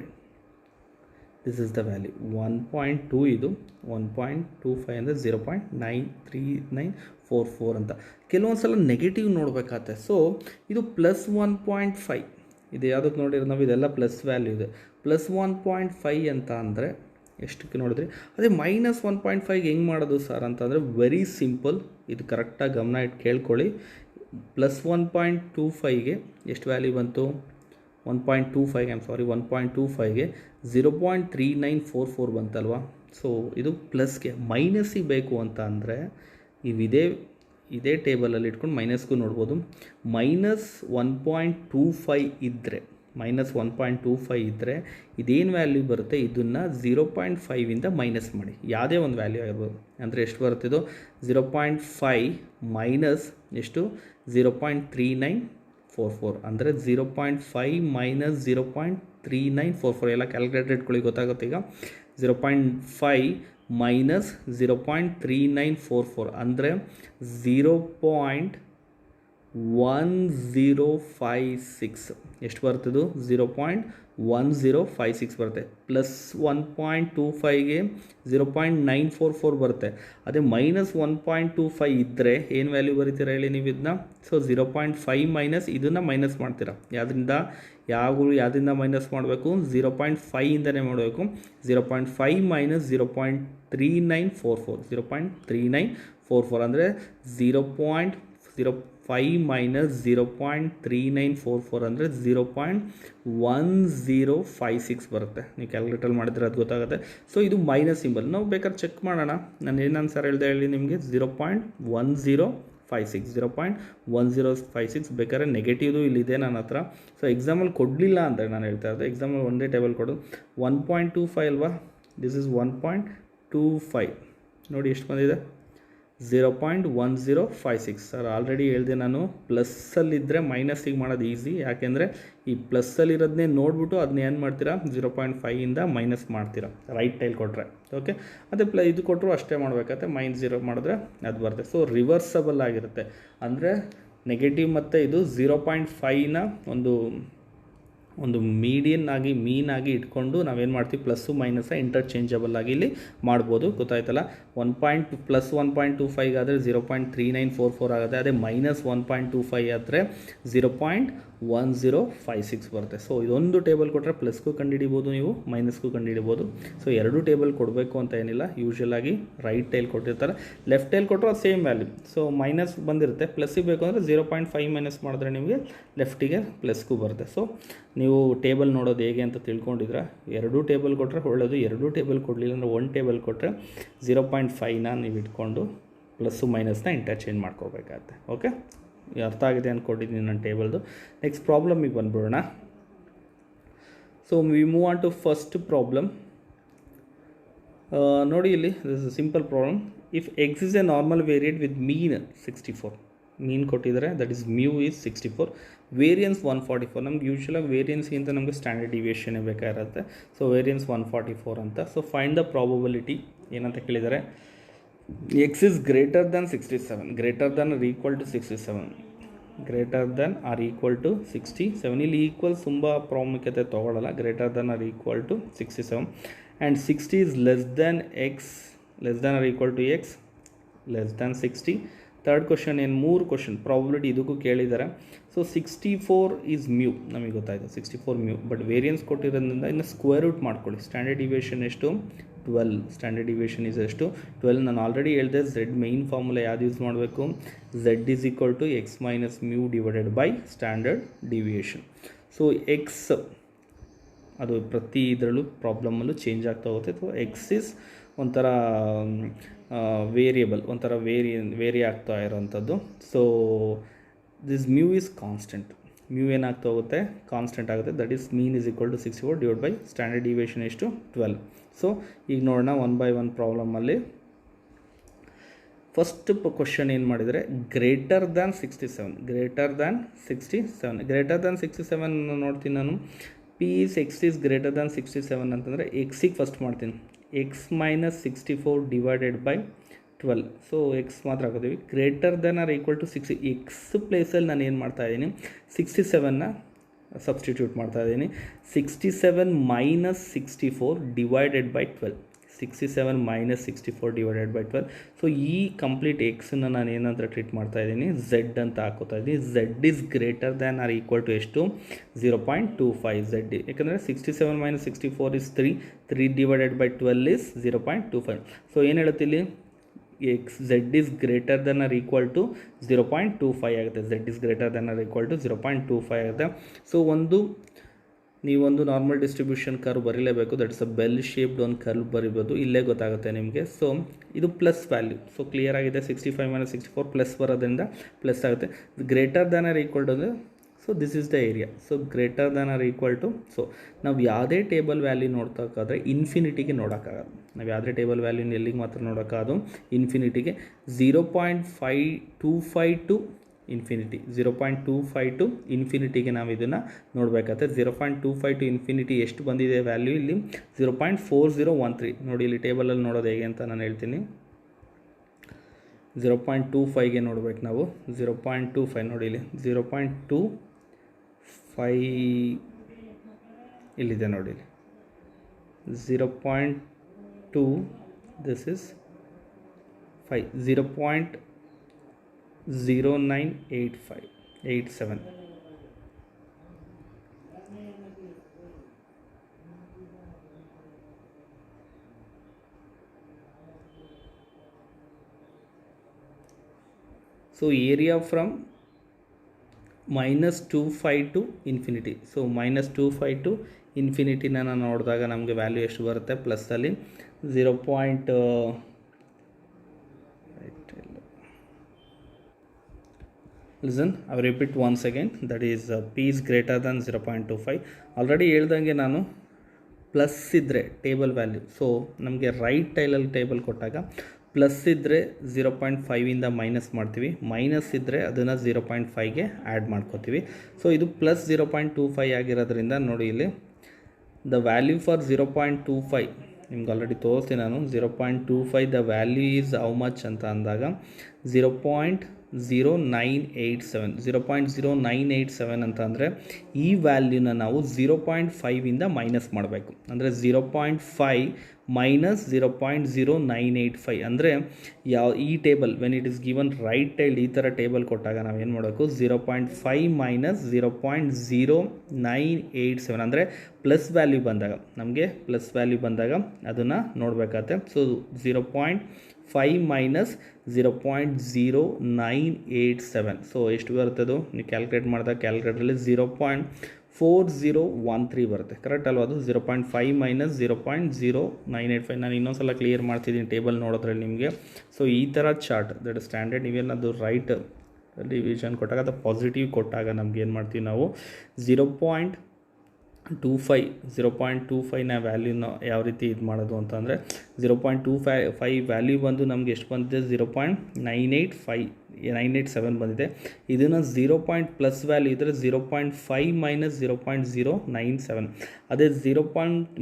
ದಿಸ್ ಇಸ್ ದ ವ್ಯಾಲ್ಯೂ 1.2, ಇದು 1.25 ಅಂದರೆ 0.93944 ಅಂತ. ಕೆಲವೊಂದು ಸಲ ನೆಗೆಟಿವ್ ನೋಡಬೇಕಾಗತ್ತೆ. ಸೊ ಇದು +1.5 ಇದು ಯಾವುದಕ್ಕೆ ನೋಡಿದ್ರೆ ನಾವು ಇದೆಲ್ಲ ಪ್ಲಸ್ ವ್ಯಾಲ್ಯೂ ಇದೆ. +1.5 ಅಂತ ಅಂದರೆ ಎಷ್ಟಕ್ಕೆ ನೋಡಿದ್ರಿ, ಅದೇ -1.5 ಹೆಂಗೆ ಮಾಡೋದು ಸರ್ ಅಂತಂದರೆ ವೆರಿ ಸಿಂಪಲ್. ಇದು ಕರೆಕ್ಟಾಗಿ ಗಮನ ಇಟ್ಟು ಕೇಳ್ಕೊಳ್ಳಿ. +1.25ಗೆ ಎಷ್ಟು ವ್ಯಾಲ್ಯೂ ಬಂತು, 1.25ಗೆ 0.3944 ಬಂತಲ್ವಾ. ಸೊ ಇದು ಪ್ಲಸ್ಗೆ. ಮೈನಸ್ಸಿಗೆ ಬೇಕು ಅಂತ ಅಂದರೆ ಇದೇ ಟೇಬಲಲ್ಲಿ ಇಟ್ಕೊಂಡು ಮೈನಸ್ಗೂ ನೋಡ್ಬೋದು. -1.25 ಇದ್ದರೆ -1.25 ಇದ್ದರೆ ಇದೇನು ವ್ಯಾಲ್ಯೂ ಬರುತ್ತೆ ಇದನ್ನು 0.5ಇಂದ ಮೈನಸ್ ಮಾಡಿ, ಯಾವುದೇ ಒಂದು ವ್ಯಾಲ್ಯೂ ಆಗಿರ್ಬೋದು. ಅಂದರೆ ಎಷ್ಟು ಬರುತ್ತೆ ಇದು 0.5 ಮೈನಸ್ ಎಷ್ಟು 0.3944, ಅಂದರೆ 0.5 ಮೈನಸ್ 0.3944 ಎಲ್ಲ ಕ್ಯಾಲ್ಕುಲೇಟರ್ ಇಟ್ಕೊಳ್ಳಿ ಗೊತ್ತಾಗುತ್ತೆ. ಈಗ 0.5 ಮೈನಸ್ 0.3944 ಅಂದರೆ 0.1056 ಎಷ್ಟು ಬರ್ತದು 0.1056 ಬರುತ್ತೆ. ಪ್ಲಸ್ 1.25ಗೆ 0.944 ಬರುತ್ತೆ. ಅದೇ -1.25 ಇದ್ದರೆ ಏನು ವ್ಯಾಲ್ಯೂ ಬರೀತೀರಾ ಹೇಳಿ ನೀವು ಇದನ್ನ. ಸೊ 0.5 ಮೈನಸ್ ಇದನ್ನು ಮೈನಸ್ ಮಾಡ್ತೀರಾ. ಯಾವುದರಿಂದ ಮೈನಸ್ ಮಾಡಬೇಕು 0.5ಇಂದನೇ ಮಾಡಬೇಕು. 0.5 ಮೈನಸ್ 0.3944 0.3944 ಅಂದರೆ 0.05 ಮೈನಸ್ 0.3944 ಅಂದರೆ 0.1056 ಬರುತ್ತೆ. ನೀವು ಕ್ಯಾಲ್ಕುಲೇಟರ್ ಮಾಡಿದ್ರೆ ಅದು ಗೊತ್ತಾಗುತ್ತೆ. ಸೊ ಇದು ಮೈನಸ್ ಸಿಂಬಲ್. ನಾವು ಬೇಕಾದ್ರೆ ಚೆಕ್ ಮಾಡೋಣ. ನಾನು ಏನು ಆನ್ಸರ್ ಹೇಳ್ದೆ ಹೇಳಿ ನಿಮಗೆ 0.1056 ಬೇಕಾದ್ರೆ ನೆಗೆಟಿವ್ದು ಇಲ್ಲಿದೆ ನನ್ನ ಹತ್ರ. ಸೊ ಎಕ್ಸಾಮಲ್ಲಿ ಕೊಡಲಿಲ್ಲ ಅಂದರೆ ನಾನು ಹೇಳ್ತಾ ಇದ್ದೆ, ಎಕ್ಸಾಮಲ್ಲಿ ಒಂದೇ ಟೇಬಲ್ ಕೊಡು 1.25 ಅಲ್ವಾ, ದಿಸ್ ಇಸ್ 1.25 ನೋಡಿ ಎಷ್ಟು ಬಂದಿದೆ 0.1056. ಸರ್ ಆಲ್ರೆಡಿ ಹೇಳಿದೆ ನಾನು, ಪ್ಲಸ್ಸಲ್ಲಿದ್ದರೆ ಮೈನಸ್ಸಿಗೆ ಮಾಡೋದು ಈಸಿ, ಯಾಕೆಂದರೆ ಈ ಪ್ಲಸ್ಸಲ್ಲಿರೋದನ್ನೇ ನೋಡಿಬಿಟ್ಟು ಅದನ್ನ ಏನು ಮಾಡ್ತೀರಾ 0.5ಇಂದ ಮೈನಸ್ ಮಾಡ್ತೀರಾ ರೈಟ್ ಟೈಲ್ ಕೊಟ್ಟರೆ. ಓಕೆ, ಅದೇ ಇದು ಕೊಟ್ಟರು ಅಷ್ಟೇ ಮಾಡಬೇಕಾಗುತ್ತೆ, -0 ಮಾಡಿದ್ರೆ ಅದು ಬರುತ್ತೆ. ಸೊ ರಿವರ್ಸಬಲ್ ಆಗಿರುತ್ತೆ, ಅಂದರೆ ನೆಗೆಟಿವ್ ಮತ್ತು ಇದು 0.5ನ ಒಂದು ಮೀಡಿಯನ್ ಆಗಿ ಮೀನಾಗಿ ಇಟ್ಕೊಂಡು ನಾವೇನು ಮಾಡ್ತೀವಿ ಪ್ಲಸ್ಸು ಮೈನಸ್ ಇಂಟರ್ಚೇಂಜಬಲ್ ಆಗಿ ಇಲ್ಲಿ ಮಾಡ್ಬೋದು. ಗೊತ್ತಾಯ್ತಲ್ಲ. 1.25 ಆದರೆ 0.3944 ಆಗುತ್ತೆ. ಅದೇ -1.25 ಆದರೆ 0.1056 ಬರುತ್ತೆ. ಸೊ ಇದೊಂದು ಟೇಬಲ್ ಕೊಟ್ಟರೆ ಪ್ಲಸ್ಗೂ ಕಂಡುಹಿಡಿಬೋದು, ನೀವು ಮೈನಸ್ಗೂ ಕಂಡುಹಿಡಿಬೋದು. ಸೊ ಎರಡು ಟೇಬಲ್ ಕೊಡಬೇಕು ಅಂತ ಏನಿಲ್ಲ, ಯೂಶ್ವಲಾಗಿ ರೈಟ್ ಟೈಲ್ ಕೊಟ್ಟಿರ್ತಾರೆ, ಲೆಫ್ಟ್ ಟೈಲ್ ಕೊಟ್ಟರು ಅದು ಸೇಮ್ ವ್ಯಾಲ್ಯೂ. ಸೊ ಮೈನಸ್ ಬಂದಿರುತ್ತೆ, ಪ್ಲಸ್ಸಿಗೆ ಬೇಕು ಅಂದರೆ 0.5 ಮೈನಸ್ ಮಾಡಿದ್ರೆ ನಿಮಗೆ ಲೆಫ್ಟಿಗೆ ಪ್ಲಸ್ಗೂ ಬರುತ್ತೆ. ಸೊ ನೀವು ಟೇಬಲ್ ನೋಡೋದು ಹೇಗೆ ಅಂತ ತಿಳ್ಕೊಂಡಿದ್ರೆ ಎರಡೂ ಟೇಬಲ್ ಕೊಟ್ಟರೆ ಒಳ್ಳೆಯದು. ಎರಡೂ ಟೇಬಲ್ ಕೊಡಲಿಲ್ಲ ಅಂದರೆ ಒಂದು ಟೇಬಲ್ ಕೊಟ್ಟರೆ 0.5ನ ನೀವು ಇಟ್ಕೊಂಡು ಪ್ಲಸ್ಸು ಮೈನಸ್ನ ಇಂಟರ್ಚೇಂಜ್ ಮಾಡ್ಕೋಬೇಕಾಗತ್ತೆ. ಓಕೆ, ಅರ್ಥ ಆಗಿದೆ ಅಂದ್ಕೊಂಡಿದ್ದೀನಿ ನನ್ನ ಟೇಬಲ್ದು. ನೆಕ್ಸ್ಟ್ ಪ್ರಾಬ್ಲಮಿಗೆ ಬಂದ್ಬಿಡೋಣ. So we move on to first problem. ನೋಡಿ ಇಲ್ಲಿ this is simple problem. If X is a normal variate with mean 64, mean ಕೊಟ್ಟಿದ್ದಾರೆ, that is mu is 64, variance 144. ನಮ್ಗೆ ಯೂಶ್ವಲಾಗಿ ವೇರಿಯನ್ಸ್ಗಿಂತ ನಮಗೆ ಸ್ಟ್ಯಾಂಡರ್ಡ್ ಡಿವಿಯೇಷನ್ ಬೇಕಾಗಿರುತ್ತೆ. ಸೊ ವೇರಿಯನ್ಸ್ 144 ಅಂತ. ಸೊ ಫೈಂಡ್ ದ ಪ್ರಾಬಬಿಲಿಟಿ ಏನಂತ ಕೇಳಿದ್ದಾರೆ. X is greater than 67, greater than or equal to 67, greater than or equal to 67. ಇಲ್ಲಿ ಈಕ್ವಲ್ ತುಂಬ ಪ್ರಾಮುಖ್ಯತೆ ತೊಗೊಳ್ಳಲ್ಲ. Greater than or equal to 67 and 60 is less than X, less than or equal to X, less than 60. Third question ಏನು 3 question probability ಇದಕ್ಕೂ ಕೇಳಿದ್ದಾರೆ. So 64 is mu, ನಮಗೆ ಗೊತ್ತಾಯಿತು 64 mu, but variance ಕೊಟ್ಟಿರೋದ್ರಿಂದ ಇನ್ನು ಸ್ಕ್ವೇರ್ ರೂಟ್ ಮಾಡ್ಕೊಳ್ಳಿ. ಸ್ಟ್ಯಾಂಡರ್ಡ್ ಡಿವಿಯೇಷನ್ ಎಷ್ಟು 12, standard deviation is ಎಷ್ಟು 12. ನಾನು ಆಲ್ರೆಡಿ ಹೇಳಿದೆ ಝೆಡ್ ಮೈನ್ ಫಾರ್ಮುಲಾ ಯಾವುದು ಯೂಸ್ ಮಾಡಬೇಕು, Z is equal to X minus mu divided by standard deviation. So X ಅದು ಪ್ರತಿ ಇದರಲ್ಲೂ ಪ್ರಾಬ್ಲಮಲ್ಲೂ ಚೇಂಜ್ ಆಗ್ತಾ ಹೋಗುತ್ತೆ. ಸೊ ಎಕ್ಸ್ ಇಸ್ ಒಂಥರ ವೇರಿಯಬಲ್, ಒಂಥರ ವೇರಿ ಆಗ್ತಾ ಇರೋವಂಥದ್ದು. So this mu is constant, mu ಏನಾಗ್ತಾ ಹೋಗುತ್ತೆ ಕಾನ್ಸ್ಟೆಂಟ್ ಆಗುತ್ತೆ. That is mean is equal to 64 divide by standard deviation ಎಷ್ಟು 12. ಸೊ ಈಗ ನೋಡೋಣ 1 by 1 ಪ್ರಾಬ್ಲಮಲ್ಲಿ. ಫಸ್ಟ್ ಕ್ವಶನ್ ಏನು ಮಾಡಿದರೆ greater than 67, greater than 67, greater than 67 ನೋಡ್ತೀನಿ ನಾನು. P is X is greater than 67 ಅಂತಂದರೆ ಎಕ್ಸಿಗೆ ಫಸ್ಟ್ ಮಾಡ್ತೀನಿ, X minus 64 divided by 12. So X ಮಾತ್ರ ಹಾಕೋತೀವಿ. Greater than or equal to 60, X ಪ್ಲೇಸಲ್ಲಿ ನಾನು ಏನು ಮಾಡ್ತಾಯಿದ್ದೀನಿ 67ನ ಸಬ್ಸ್ಟಿಟ್ಯೂಟ್ ಮಾಡ್ತಾಯಿದ್ದೀನಿ. 67 minus 64 divided by 12, 67 minus 64 divided by 12. So ಈ ಕಂಪ್ಲೀಟ್ ಎಕ್ಸನ್ನು ನಾನು ಏನಂತ ಟ್ರೀಟ್ ಮಾಡ್ತಾಯಿದ್ದೀನಿ ಝೆಡ್ ಅಂತ ಹಾಕೋತಾ ಇದ್ದೀನಿ. Z is greater than or equal to ಎಷ್ಟು 0.25 ಝೆಡ್, ಯಾಕಂದರೆ 67 minus 64 is 3 divided by 12 is 0.25. So ಏನು ಹೇಳುತ್ತಿಲ್ಲಿ X Z is greater than or equal to 0.25 ಆಗುತ್ತೆ. Z is greater than or equal to 0.25 ಆಗುತ್ತೆ. ಸೊ ನೀವೊಂದು ನಾರ್ಮಲ್ ಡಿಸ್ಟ್ರಿಬ್ಯೂಷನ್ ಕರ್ವ್ ಬರೀಲೇಬೇಕು. That is a bell shaped ಒಂದು curve ಬರಿಬೋದು, ಇಲ್ಲೇ ಗೊತ್ತಾಗುತ್ತೆ ನಿಮಗೆ. ಸೊ ಇದು ಪ್ಲಸ್ ವ್ಯಾಲ್ಯೂ, ಸೊ ಕ್ಲಿಯರ್ ಆಗಿದೆ. 65 ಮೈನಸ್ 64 ಪ್ಲಸ್ ಬರೋದ್ರಿಂದ ಪ್ಲಸ್ ಆಗುತ್ತೆ. Greater than or equal to ಅಂದರೆ so this is the area. So greater than or equal to, so ನಾವು ಯಾವುದೇ ಟೇಬಲ್ ವ್ಯಾಲ್ಯೂ ನೋಡ್ತಕ್ಕಾದ್ರೆ ಇನ್ಫಿನಿಟಿಗೆ ನೋಡೋಕ್ಕಾಗಲ್ಲ. ನಾವು ಯಾವುದೇ ಟೇಬಲ್ ವ್ಯಾಲ್ಯೂನ ಎಲ್ಲಿಗೆ ಮಾತ್ರ ನೋಡೋಕ್ಕಾಗೋದು, ಇನ್ಫಿನಿಟಿಗೆ. 0.525 ಟು ಇನ್ಫಿನಿಟಿ, 0.25 ಟು ಇನ್ಫಿನಿಟಿಗೆ ನಾವು ಇದನ್ನು ನೋಡಬೇಕಾಗುತ್ತೆ. 0.25 ಟು ಇನ್ಫಿನಿಟಿ ಎಷ್ಟು ಬಂದಿದೆ ವ್ಯಾಲ್ಯೂ ಇಲ್ಲಿ, 0.4013. ನೋಡಿ ಇಲ್ಲಿ ಟೇಬಲಲ್ಲಿ ನೋಡೋದು ಹೇಗೆ ಅಂತ ನಾನು ಹೇಳ್ತೀನಿ. 0.25ಗೆ ನೋಡ್ಬೇಕು ನಾವು. 0.25 ನೋಡಿ ಇಲ್ಲಿ 0.25 ಇಲ್ಲಿದೆ ನೋಡಿ ಇಲ್ಲಿ 0.2, this is 5, 0.098587. So area from -25 to infinity. So -25 to infinity ನಾನು ನೋಡಿದಾಗ ನಮಗೆ ವ್ಯಾಲ್ಯೂ ಎಷ್ಟು ಬರುತ್ತೆ, ಪ್ಲಸ್ಸಲ್ಲಿ 0. Listen, I will repeat once again, that is p is greater than 0.25. Already ಹೇಳ್ದಂಗೆ ನಾನು ಪ್ಲಸ್ ಇದ್ದರೆ ಟೇಬಲ್ ವ್ಯಾಲ್ಯೂ, ಸೊ ನಮಗೆ ರೈಟ್ ಟೈಲಲ್ಲಿ ಟೇಬಲ್ ಕೊಟ್ಟಾಗ ಪ್ಲಸ್ ಇದ್ದರೆ 0.5ಇಂದ ಮೈನಸ್ ಮಾಡ್ತೀವಿ, ಮೈನಸ್ ಇದ್ದರೆ ಅದನ್ನು 0.5ಗೆ ಆ್ಯಡ್ ಮಾಡ್ಕೋತೀವಿ. ಸೊ ಇದು ಪ್ಲಸ್ 0.25 ಆಗಿರೋದ್ರಿಂದ ನೋಡಿ ಇಲ್ಲಿ ದ ವ್ಯಾಲ್ಯೂ ಫಾರ್ 0.25 ನಿಮ್ಗೆ ಆಲ್ರೆಡಿ ತೋರಿಸ್ತೀನಿ ನಾನು. 0.25 the value is how much ಅಂತ ಅಂದಾಗ 0.0987. 0.0987 ಅಂತ ಅಂದರೆ ಈ ವ್ಯಾಲ್ಯೂನ ನಾವು 0.5ಇಂದ ಮೈನಸ್ ಮಾಡಬೇಕು. ಅಂದರೆ 0.5 ಮೈನಸ್ 0.0985 ಅಂದರೆ ಈ table when it is given right tailed ಈ ಥರ ಟೇಬಲ್ ಕೊಟ್ಟಾಗ ನಾವೇನು ಮಾಡಬೇಕು, 0.5 ಮೈನಸ್ 0.0987 ಅಂದರೆ ಪ್ಲಸ್ ವ್ಯಾಲ್ಯೂ ಬಂದಾಗ, ನಮಗೆ ಪ್ಲಸ್ ವ್ಯಾಲ್ಯೂ ಬಂದಾಗ ಅದನ್ನು ನೋಡಬೇಕಾಗತ್ತೆ. So 0.5 minus 0.0987. ಸೊ ಎಷ್ಟು ಬರ್ತದೋ ನೀವು ಕ್ಯಾಲ್ಕುಲೇಟ್ ಮಾಡಿದಾಗ ಕ್ಯಾಲ್ಕುಲೇಟ್ರಲ್ಲಿ 0.4013 ಬರುತ್ತೆ, ಕರೆಕ್ಟ್ ಅಲ್ವಾ? ಅದು 0.5 ಮೈನಸ್ 0.0985. ನಾನು ಇನ್ನೊಂದು ಸಲ ಕ್ಲಿಯರ್ ಮಾಡ್ತಿದ್ದೀನಿ ಟೇಬಲ್ ನೋಡೋದ್ರಲ್ಲಿ ನಿಮಗೆ. ಸೊ ಈ ಥರ ಚಾರ್ಟ್ ದಟ್ ಸ್ಟ್ಯಾಂಡರ್ಡ್ ನೀವೇನದು ರೈಟ್ ಡಿವಿಷನ್ ಕೊಟ್ಟಾಗ ಅದು ಪಾಸಿಟಿವ್ ಕೊಟ್ಟಾಗ ನಮ್ಗೆ ಏನು ಮಾಡ್ತೀವಿ ನಾವು 0.25ನ ವ್ಯಾಲ್ಯೂನ ಯಾವ ರೀತಿ ಇದು ಮಾಡೋದು ಅಂತಂದರೆ 0.25 ವ್ಯಾಲ್ಯೂ ಬಂದು ನಮ್ಗೆ ಎಷ್ಟು ಬಂದಿದೆ, 0.987 ಬಂದಿದೆ. ಇದನ್ನು 0. ಪ್ಲಸ್ ವ್ಯಾಲ್ಯೂ ಇದ್ದರೆ 0.5 ಮೈನಸ್ 0.097. ಅದೇ 0.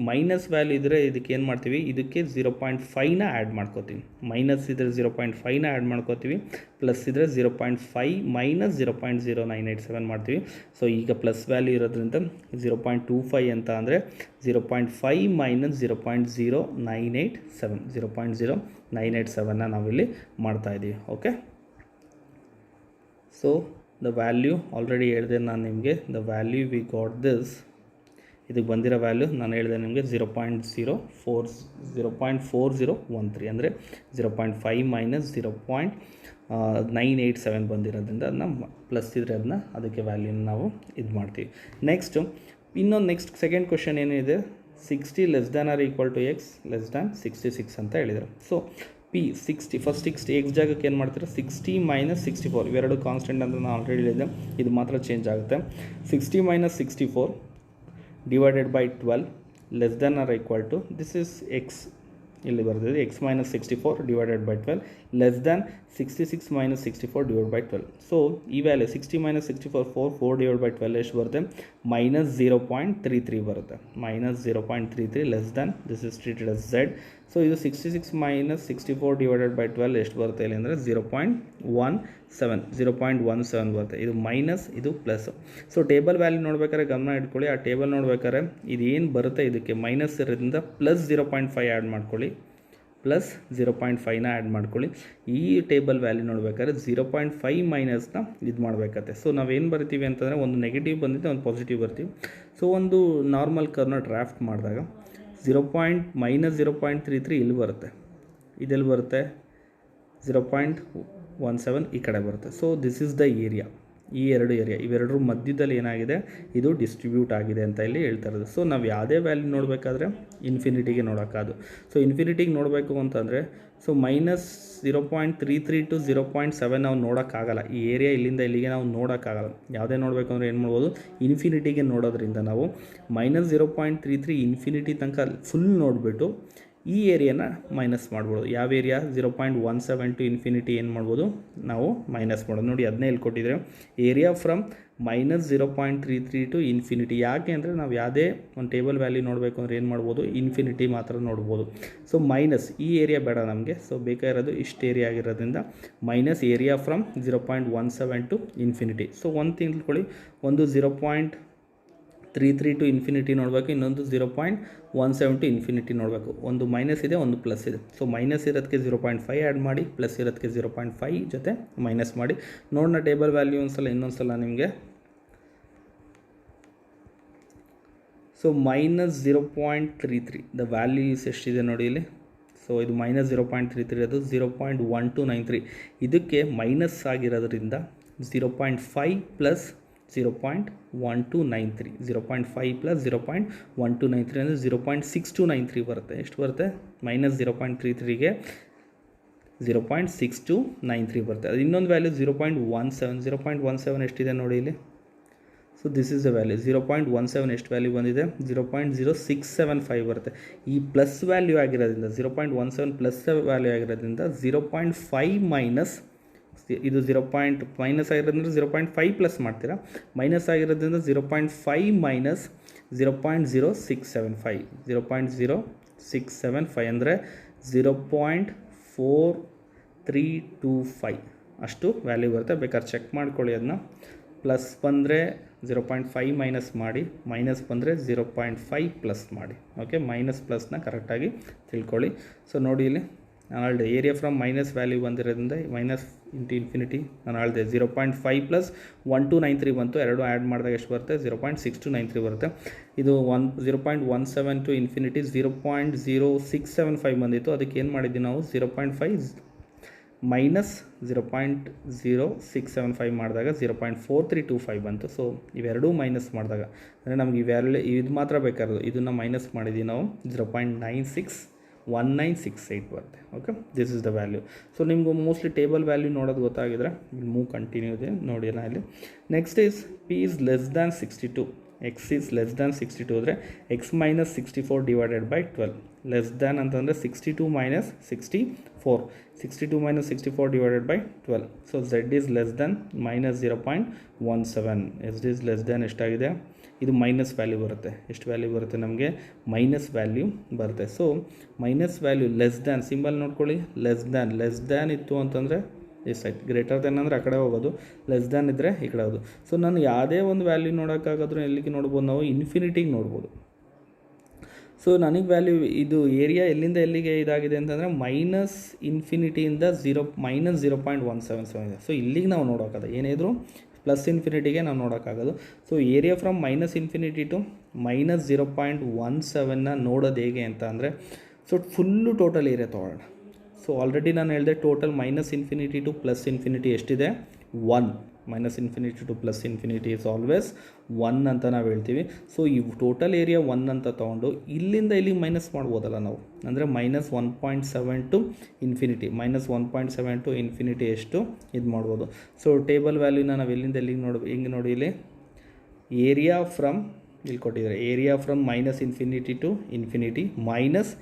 ಮೈನಸ್ ವ್ಯಾಲ್ಯೂ ಇದ್ದರೆ ಇದಕ್ಕೆ ಏನು ಮಾಡ್ತೀವಿ, ಇದಕ್ಕೆ 0.5ನ ಆ್ಯಡ್ ಮಾಡ್ಕೋತೀವಿ. ಮೈನಸ್ ಇದ್ದರೆ 0.5ನ ಆ್ಯಡ್ ಮಾಡ್ಕೋತೀವಿ, ಪ್ಲಸ್ ಇದ್ದರೆ 0.5 ಮೈನಸ್ 0.0987 ಮಾಡ್ತೀವಿ. ಸೊ ಈಗ ಪ್ಲಸ್ ವ್ಯಾಲ್ಯೂ ಇರೋದ್ರಿಂದ 0.25 ಅಂತ ಅಂದರೆ 0.5 ಮೈನಸ್ 0.0987, 0.0987ನ ನಾವಿಲ್ಲಿ ಮಾಡ್ತಾಯಿದ್ದೀವಿ. Okay, so the value already ಹೇಳಿದೆ ನಾನು ನಿಮಗೆ. The value we got this, ಇದಕ್ಕೆ ಬಂದಿರೋ ವ್ಯಾಲ್ಯೂ ನಾನು ಹೇಳಿದೆ ನಿಮಗೆ 0.4013 ಅಂದರೆ 0.5 ಮೈನಸ್ 0.987 ಬಂದಿರೋದ್ರಿಂದ ಅದನ್ನ ಪ್ಲಸ್ ಇದ್ದರೆ ಅದನ್ನ ಅದಕ್ಕೆ ವ್ಯಾಲ್ಯೂನ ನಾವು ಇದು ಮಾಡ್ತೀವಿ. ನೆಕ್ಸ್ಟ್ ಸೆಕೆಂಡ್ ಕ್ವಶನ್ ಏನಿದೆ, 60 less than or equal to X less than 66 ಅಂತ ಹೇಳಿದ್ದಾರೆ. ಸೊ ಪಿ 60 ಫಸ್ಟ್ ಎಕ್ಸ್ ಜಾಗಕ್ಕೆ ಏನು ಮಾಡ್ತೀರಾ, 60 ಮೈನಸ್ 64 ಇವೆರಡು ಕಾನ್ಸ್ಟೆಂಟ್ ಅಂತ ನಾನು ಆಲ್ರೆಡಿ ಹೇಳಿದೆ, ಇದು ಮಾತ್ರ ಚೇಂಜ್ ಆಗುತ್ತೆ. 60 minus 64 divided by 12 less than or equal to, this is X ಇಲ್ಲಿ ಬರ್ತಿದೆ, X minus 64 divided by 12 less than 66 minus 64 divide by 12. So ಈ ವ್ಯಾಲ್ಯೂ 60 ಮೈನಸ್ 64 4 ಡಿವೈಡ್ ಬೈ 12 ಎಷ್ಟು ಬರುತ್ತೆ, ಮೈನಸ್ 0.33 ಬರುತ್ತೆ. Minus 0.33 less than, this is treated as z. ಸೊ ಇದು 66 minus 64 divided by 12 ಎಷ್ಟು ಬರುತ್ತೆ ಇಲ್ಲಿ ಅಂದರೆ 0.17 ಬರುತ್ತೆ. ಇದು ಮೈನಸ್, ಇದು ಪ್ಲಸ್. ಸೊ ಟೇಬಲ್ ವ್ಯಾಲ್ಯೂ ನೋಡ್ಬೇಕಾದ್ರೆ ಗಮನ ಇಟ್ಕೊಳ್ಳಿ, ಆ ಟೇಬಲ್ ನೋಡ್ಬೇಕಾದ್ರೆ ಇದು ಏನು ಬರುತ್ತೆ ಇದಕ್ಕೆ ಮೈನಸ್ ಇರೋದ್ರಿಂದ ಪ್ಲಸ್ 0.5 ಆ್ಯಡ್ ಮಾಡ್ಕೊಳ್ಳಿ, ಪ್ಲಸ್ 0.5ನ ಆ್ಯಡ್ ಮಾಡ್ಕೊಳ್ಳಿ. ಈ ಟೇಬಲ್ ವ್ಯಾಲ್ಯೂ ನೋಡ್ಬೇಕಾದ್ರೆ 0.5 ಮೈನಸ್ನ ಇದು ಮಾಡಬೇಕಾಗುತ್ತೆ. ಸೊ ನಾವೇನು ಬರ್ತೀವಿ ಅಂತಂದರೆ ಒಂದು ನೆಗೆಟಿವ್ ಬಂದಿದೆ, ಒಂದು ಪಾಸಿಟಿವ್ ಬರ್ತೀವಿ. ಸೊ ಒಂದು ನಾರ್ಮಲ್ ಕರ್ವ್ನ ಡ್ರಾಫ್ಟ್ ಮಾಡಿದಾಗ ಮೈನಸ್ 0.33 ಇಲ್ಲಿ ಬರುತ್ತೆ, ಇದೆಲ್ಲಿ ಬರುತ್ತೆ 0.17 ಈ ಕಡೆ ಬರುತ್ತೆ. So this is the area. ಈ ಎರಡು ಏರಿಯಾ ಇವೆರಡರ ಮಧ್ಯದಲ್ಲಿ ಏನಾಗಿದೆ, ಇದು ಡಿಸ್ಟ್ರಿಬ್ಯೂಟ್ ಆಗಿದೆ ಅಂತ ಇಲ್ಲಿ ಹೇಳ್ತಾ ಇರೋದು. ಸೊ ನಾವು ಯಾವುದೇ ವ್ಯಾಲ್ಯೂ ನೋಡಬೇಕಾದ್ರೆ ಇನ್ಫಿನಿಟಿಗೆ ನೋಡೋಕ್ಕಾದು. ಸೊ ಇನ್ಫಿನಿಟಿಗೆ ನೋಡಬೇಕು ಅಂತಂದರೆ ಸೊ -0.33 to 0.7 ನಾವು ನೋಡೋಕ್ಕಾಗಲ್ಲ. ಈ ಏರಿಯಾ ಇಲ್ಲಿಂದ ಇಲ್ಲಿಗೆ ನಾವು ನೋಡೋಕ್ಕಾಗಲ್ಲ. ಯಾವುದೇ ನೋಡಬೇಕು ಅಂದರೆ ಏನು ಮಾಡ್ಬೋದು, ಇನ್ಫಿನಿಟಿಗೆ ನೋಡೋದ್ರಿಂದ ನಾವು -0.33 ಇನ್ಫಿನಿಟಿ ತನಕ ಫುಲ್ ನೋಡಿಬಿಟ್ಟು ಈ ಏರಿಯಾನ ಮೈನಸ್ ಮಾಡ್ಬೋದು. ಯಾವ ಏರಿಯಾ 0.17 ಟು ಇನ್ಫಿನಿಟಿ ಏನು ಮಾಡ್ಬೋದು, ನಾವು ಮೈನಸ್ ಮಾಡೋದು. ನೋಡಿ ಅದನ್ನೇ ಇಲ್ಲಿ ಕೊಟ್ಟಿದ್ರೆ ಏರಿಯಾ ಫ್ರಮ್ -0.33 ಟು ಇನ್ಫಿನಿಟಿ. ಯಾಕೆ ಅಂದರೆ ನಾವು ಯಾವುದೇ ಒಂದು ಟೇಬಲ್ ವ್ಯಾಲ್ಯೂ ನೋಡಬೇಕು ಅಂದರೆ ಏನು ಮಾಡ್ಬೋದು, ಇನ್ಫಿನಿಟಿ ಮಾತ್ರ ನೋಡ್ಬೋದು. ಸೊ ಮೈನಸ್ ಈ ಏರಿಯಾ ಬೇಡ ನಮಗೆ. ಸೊ ಬೇಕಾಗಿರೋದು ಇಷ್ಟು ಏರಿಯಾ ಆಗಿರೋದ್ರಿಂದ minus area from 0.17 to infinity. So ಒಂದು ತಿಳ್ಕೊಳ್ಳಿ, ಒಂದು 0.33 ಟು ಇನ್ಫಿನಿಟಿ ನೋಡಬೇಕು, ಇನ್ನೊಂದು 0.17 ಟು ಇನ್ಫಿನಿಟಿ ನೋಡಬೇಕು. ಒಂದು ಮೈನಸ್ ಇದೆ, ಒಂದು ಪ್ಲಸ್ ಇದೆ. ಸೊ ಮೈನಸ್ ಇರೋದಕ್ಕೆ 0.5 ಆ್ಯಡ್ ಮಾಡಿ, ಪ್ಲಸ್ ಇರೋದಕ್ಕೆ 0.5 ಜೊತೆ ಮೈನಸ್ ಮಾಡಿ. ನೋಡೋಣ ಟೇಬಲ್ ವ್ಯಾಲ್ಯೂ ಇನ್ನೊಂದ್ಸಲ ನಿಮಗೆ. ಸೊ -0.33 ದ ವ್ಯಾಲ್ಯೂ ಎಷ್ಟಿದೆ ನೋಡಿ ಇಲ್ಲಿ. ಸೊ ಇದು -0.33 ಅದು 0.1293. ಇದಕ್ಕೆ ಮೈನಸ್ ಆಗಿರೋದ್ರಿಂದ 0.5 ಪ್ಲಸ್ 0.1293 0.5 ಪ್ಲಸ್ 0.1293 ಅಂದರೆ 0.6293 ಬರುತ್ತೆ. ಎಷ್ಟು ಬರುತ್ತೆ, -0.33ಗೆ 0.6293 ಬರುತ್ತೆ. ಅದು ಇನ್ನೊಂದು ವ್ಯಾಲ್ಯೂ 0.17 ಎಷ್ಟಿದೆ ನೋಡಿ ಇಲ್ಲಿ. So this is the value 0.17 ಎಷ್ಟು ವ್ಯಾಲ್ಯೂ ಬಂದಿದೆ, 0.0675 ಬರುತ್ತೆ. ಈ ಪ್ಲಸ್ ವ್ಯಾಲ್ಯೂ ಆಗಿರೋದ್ರಿಂದ 0.17 ಪ್ಲಸ್ ವ್ಯಾಲ್ಯೂ ಆಗಿರೋದ್ರಿಂದ 0.5 ಮೈನಸ್ ಇದು ಮೈನಸ್ ಆಗಿರೋದ್ರಿಂದ 0.5 ಪ್ಲಸ್ ಮಾಡ್ತೀರಾ, ಮೈನಸ್ ಆಗಿರೋದ್ರಿಂದ 0.5 ಮೈನಸ್ 0.0675 0.0675 ಅಂದರೆ 0.4325 ಅಷ್ಟು ವ್ಯಾಲ್ಯೂ ಬರುತ್ತೆ. ಬೇಕಾದ್ರೆ ಚೆಕ್ ಮಾಡ್ಕೊಳ್ಳಿ ಅದನ್ನ. ಪ್ಲಸ್ ಬಂದರೆ 0.5 ಮೈನಸ್ ಮಾಡಿ, ಮೈನಸ್ ಬಂದರೆ 0.5 ಪ್ಲಸ್ ಮಾಡಿ. ಓಕೆ, ಮೈನಸ್ ಪ್ಲಸ್ನ ಕರೆಕ್ಟಾಗಿ ತಿಳ್ಕೊಳ್ಳಿ. ಸೊ ನೋಡಿ ಇಲ್ಲಿ ನಾನು ಹೇಳಿದೆ ಏರಿಯಾ ಫ್ರಮ್ ಮೈನಸ್ ವ್ಯಾಲ್ಯೂ ಬಂದಿರೋದ್ರಿಂದ ಮೈನಸ್ ಇಂಟು ಇನ್ಫಿನಿಟಿ ನಾನು ಹೇಳಿದೆ 0.5 ಪ್ಲಸ್ 1293 ಬಂತು. ಎರಡು ಆ್ಯಡ್ ಮಾಡಿದಾಗ ಎಷ್ಟು ಬರುತ್ತೆ, 0.6293 ಬರುತ್ತೆ. ಇದು 0.17 ಟು ಇನ್ಫಿನಿಟಿ 0.0675 ಬಂದಿತ್ತು. ಅದಕ್ಕೆ ಏನು ಮಾಡಿದ್ವಿ ನಾವು, 0.5 ಮೈನಸ್ 0.0675 ಮಾಡಿದಾಗ 0.4325 ಬಂತು. ಸೊ ಇವೆರಡೂ ಮೈನಸ್ ಮಾಡಿದಾಗ ಅಂದರೆ ನಮ್ಗೆ ಈ ವ್ಯಾಲ್ಯೂ ಇದು ಮಾತ್ರ ಬೇಕಾಗಿರೋದು, ಇದನ್ನು ಮೈನಸ್ ಮಾಡಿದ್ದೀವಿ ನಾವು 0.961968 ಬರುತ್ತೆ. Okay, this is the value. So ನಿಮಗೂ ಮೋಸ್ಟ್ಲಿ ಟೇಬಲ್ ವ್ಯಾಲ್ಯೂ ನೋಡೋದು ಗೊತ್ತಾಗಿದ್ರೆ ಮೂವ್ ಕಂಟಿನ್ಯೂ ಇದೆ ನೋಡಿ ಇಲ್ಲಿ. Next is P is less than 62, X is less than 62 ಅಂದರೆ X minus 64 divided by 12. Less than ಅಂತಂದರೆ 62 minus 64, 62 minus 64 divided by 12. So Z is less than minus 0.17. S is less than ಎಷ್ಟಾಗಿದೆ, ಇದು minus value ಬರುತ್ತೆ. ಎಷ್ಟು value ಬರುತ್ತೆ ನಮಗೆ, minus value ಬರುತ್ತೆ. So minus value less than symbol ನೋಡ್ಕೊಳ್ಳಿ. Less than ಇತ್ತು ಅಂತಂದರೆ ಈ ಸೈಡ್, ಗ್ರೇಟರ್ ದೆನ್ ಅಂದರೆ ಆ ಕಡೆ ಹೋಗೋದು, ಲೆಸ್ ದ್ಯಾನ್ ಇದ್ದರೆ ಈ ಕಡೆ ಹೋಗೋದು. ಸೊ ನಾನು ಯಾವುದೇ ಒಂದು ವ್ಯಾಲ್ಯೂ ನೋಡೋಕ್ಕಾಗಾದ್ರೂ ಎಲ್ಲಿಗೆ ನೋಡ್ಬೋದು, ನಾವು ಇನ್ಫಿನಿಟಿಗೆ ನೋಡ್ಬೋದು. ಸೊ ನನಗೆ ವ್ಯಾಲ್ಯೂ ಇದು ಏರಿಯಾ ಎಲ್ಲಿಂದ ಎಲ್ಲಿಗೆ ಇದಾಗಿದೆ ಅಂತಂದರೆ ಮೈನಸ್ ಇನ್ಫಿನಿಟಿಯಿಂದ -0.177 ಇದೆ. ಸೊ ಇಲ್ಲಿಗೆ ನಾವು ನೋಡೋಕ್ಕಾಗ ಏನಿದ್ರು ಪ್ಲಸ್ ಇನ್ಫಿನಿಟಿಗೆ ನಾವು ನೋಡೋಕ್ಕಾಗೋದು. So area from minus infinity to -0.17ನ ನೋಡೋದು ಹೇಗೆ ಅಂತ ಅಂದರೆ, ಸೊ ಫುಲ್ಲು ಟೋಟಲ್ ಏರಿಯಾ ತೊಗೊಳ್ಳೋಣ. ಸೊ ಆಲ್ರೆಡಿ ನಾನು ಹೇಳಿದೆ total minus infinity to plus infinity ಎಷ್ಟಿದೆ, 1. Minus infinity to plus infinity is always 1 ಅಂತ ನಾವು ಹೇಳ್ತೀವಿ. ಸೊ ಈ ಟೋಟಲ್ ಏರಿಯಾ 1 ಅಂತ ತೊಗೊಂಡು ಇಲ್ಲಿಂದ ಇಲ್ಲಿಗೆ ಮೈನಸ್ ಮಾಡ್ಬೋದಲ್ಲ ನಾವು, ಅಂದರೆ -1.7 ಟು ಇನ್ಫಿನಿಟಿ, -1.7 ಟು ಇನ್ಫಿನಿಟಿ ಎಷ್ಟು ಇದು ಮಾಡ್ಬೋದು. ಸೊ ಟೇಬಲ್ ವ್ಯಾಲ್ಯೂನ ನಾವು ಎಲ್ಲಿಂದ ಎಲ್ಲಿಗೆ ಹಿಂಗೆ ನೋಡಿ ಇಲ್ಲಿ ಏರಿಯಾ ಫ್ರಮ್ ಇಲ್ಲಿ ಕೊಟ್ಟಿದ್ದಾರೆ, area from minus infinity to infinity minus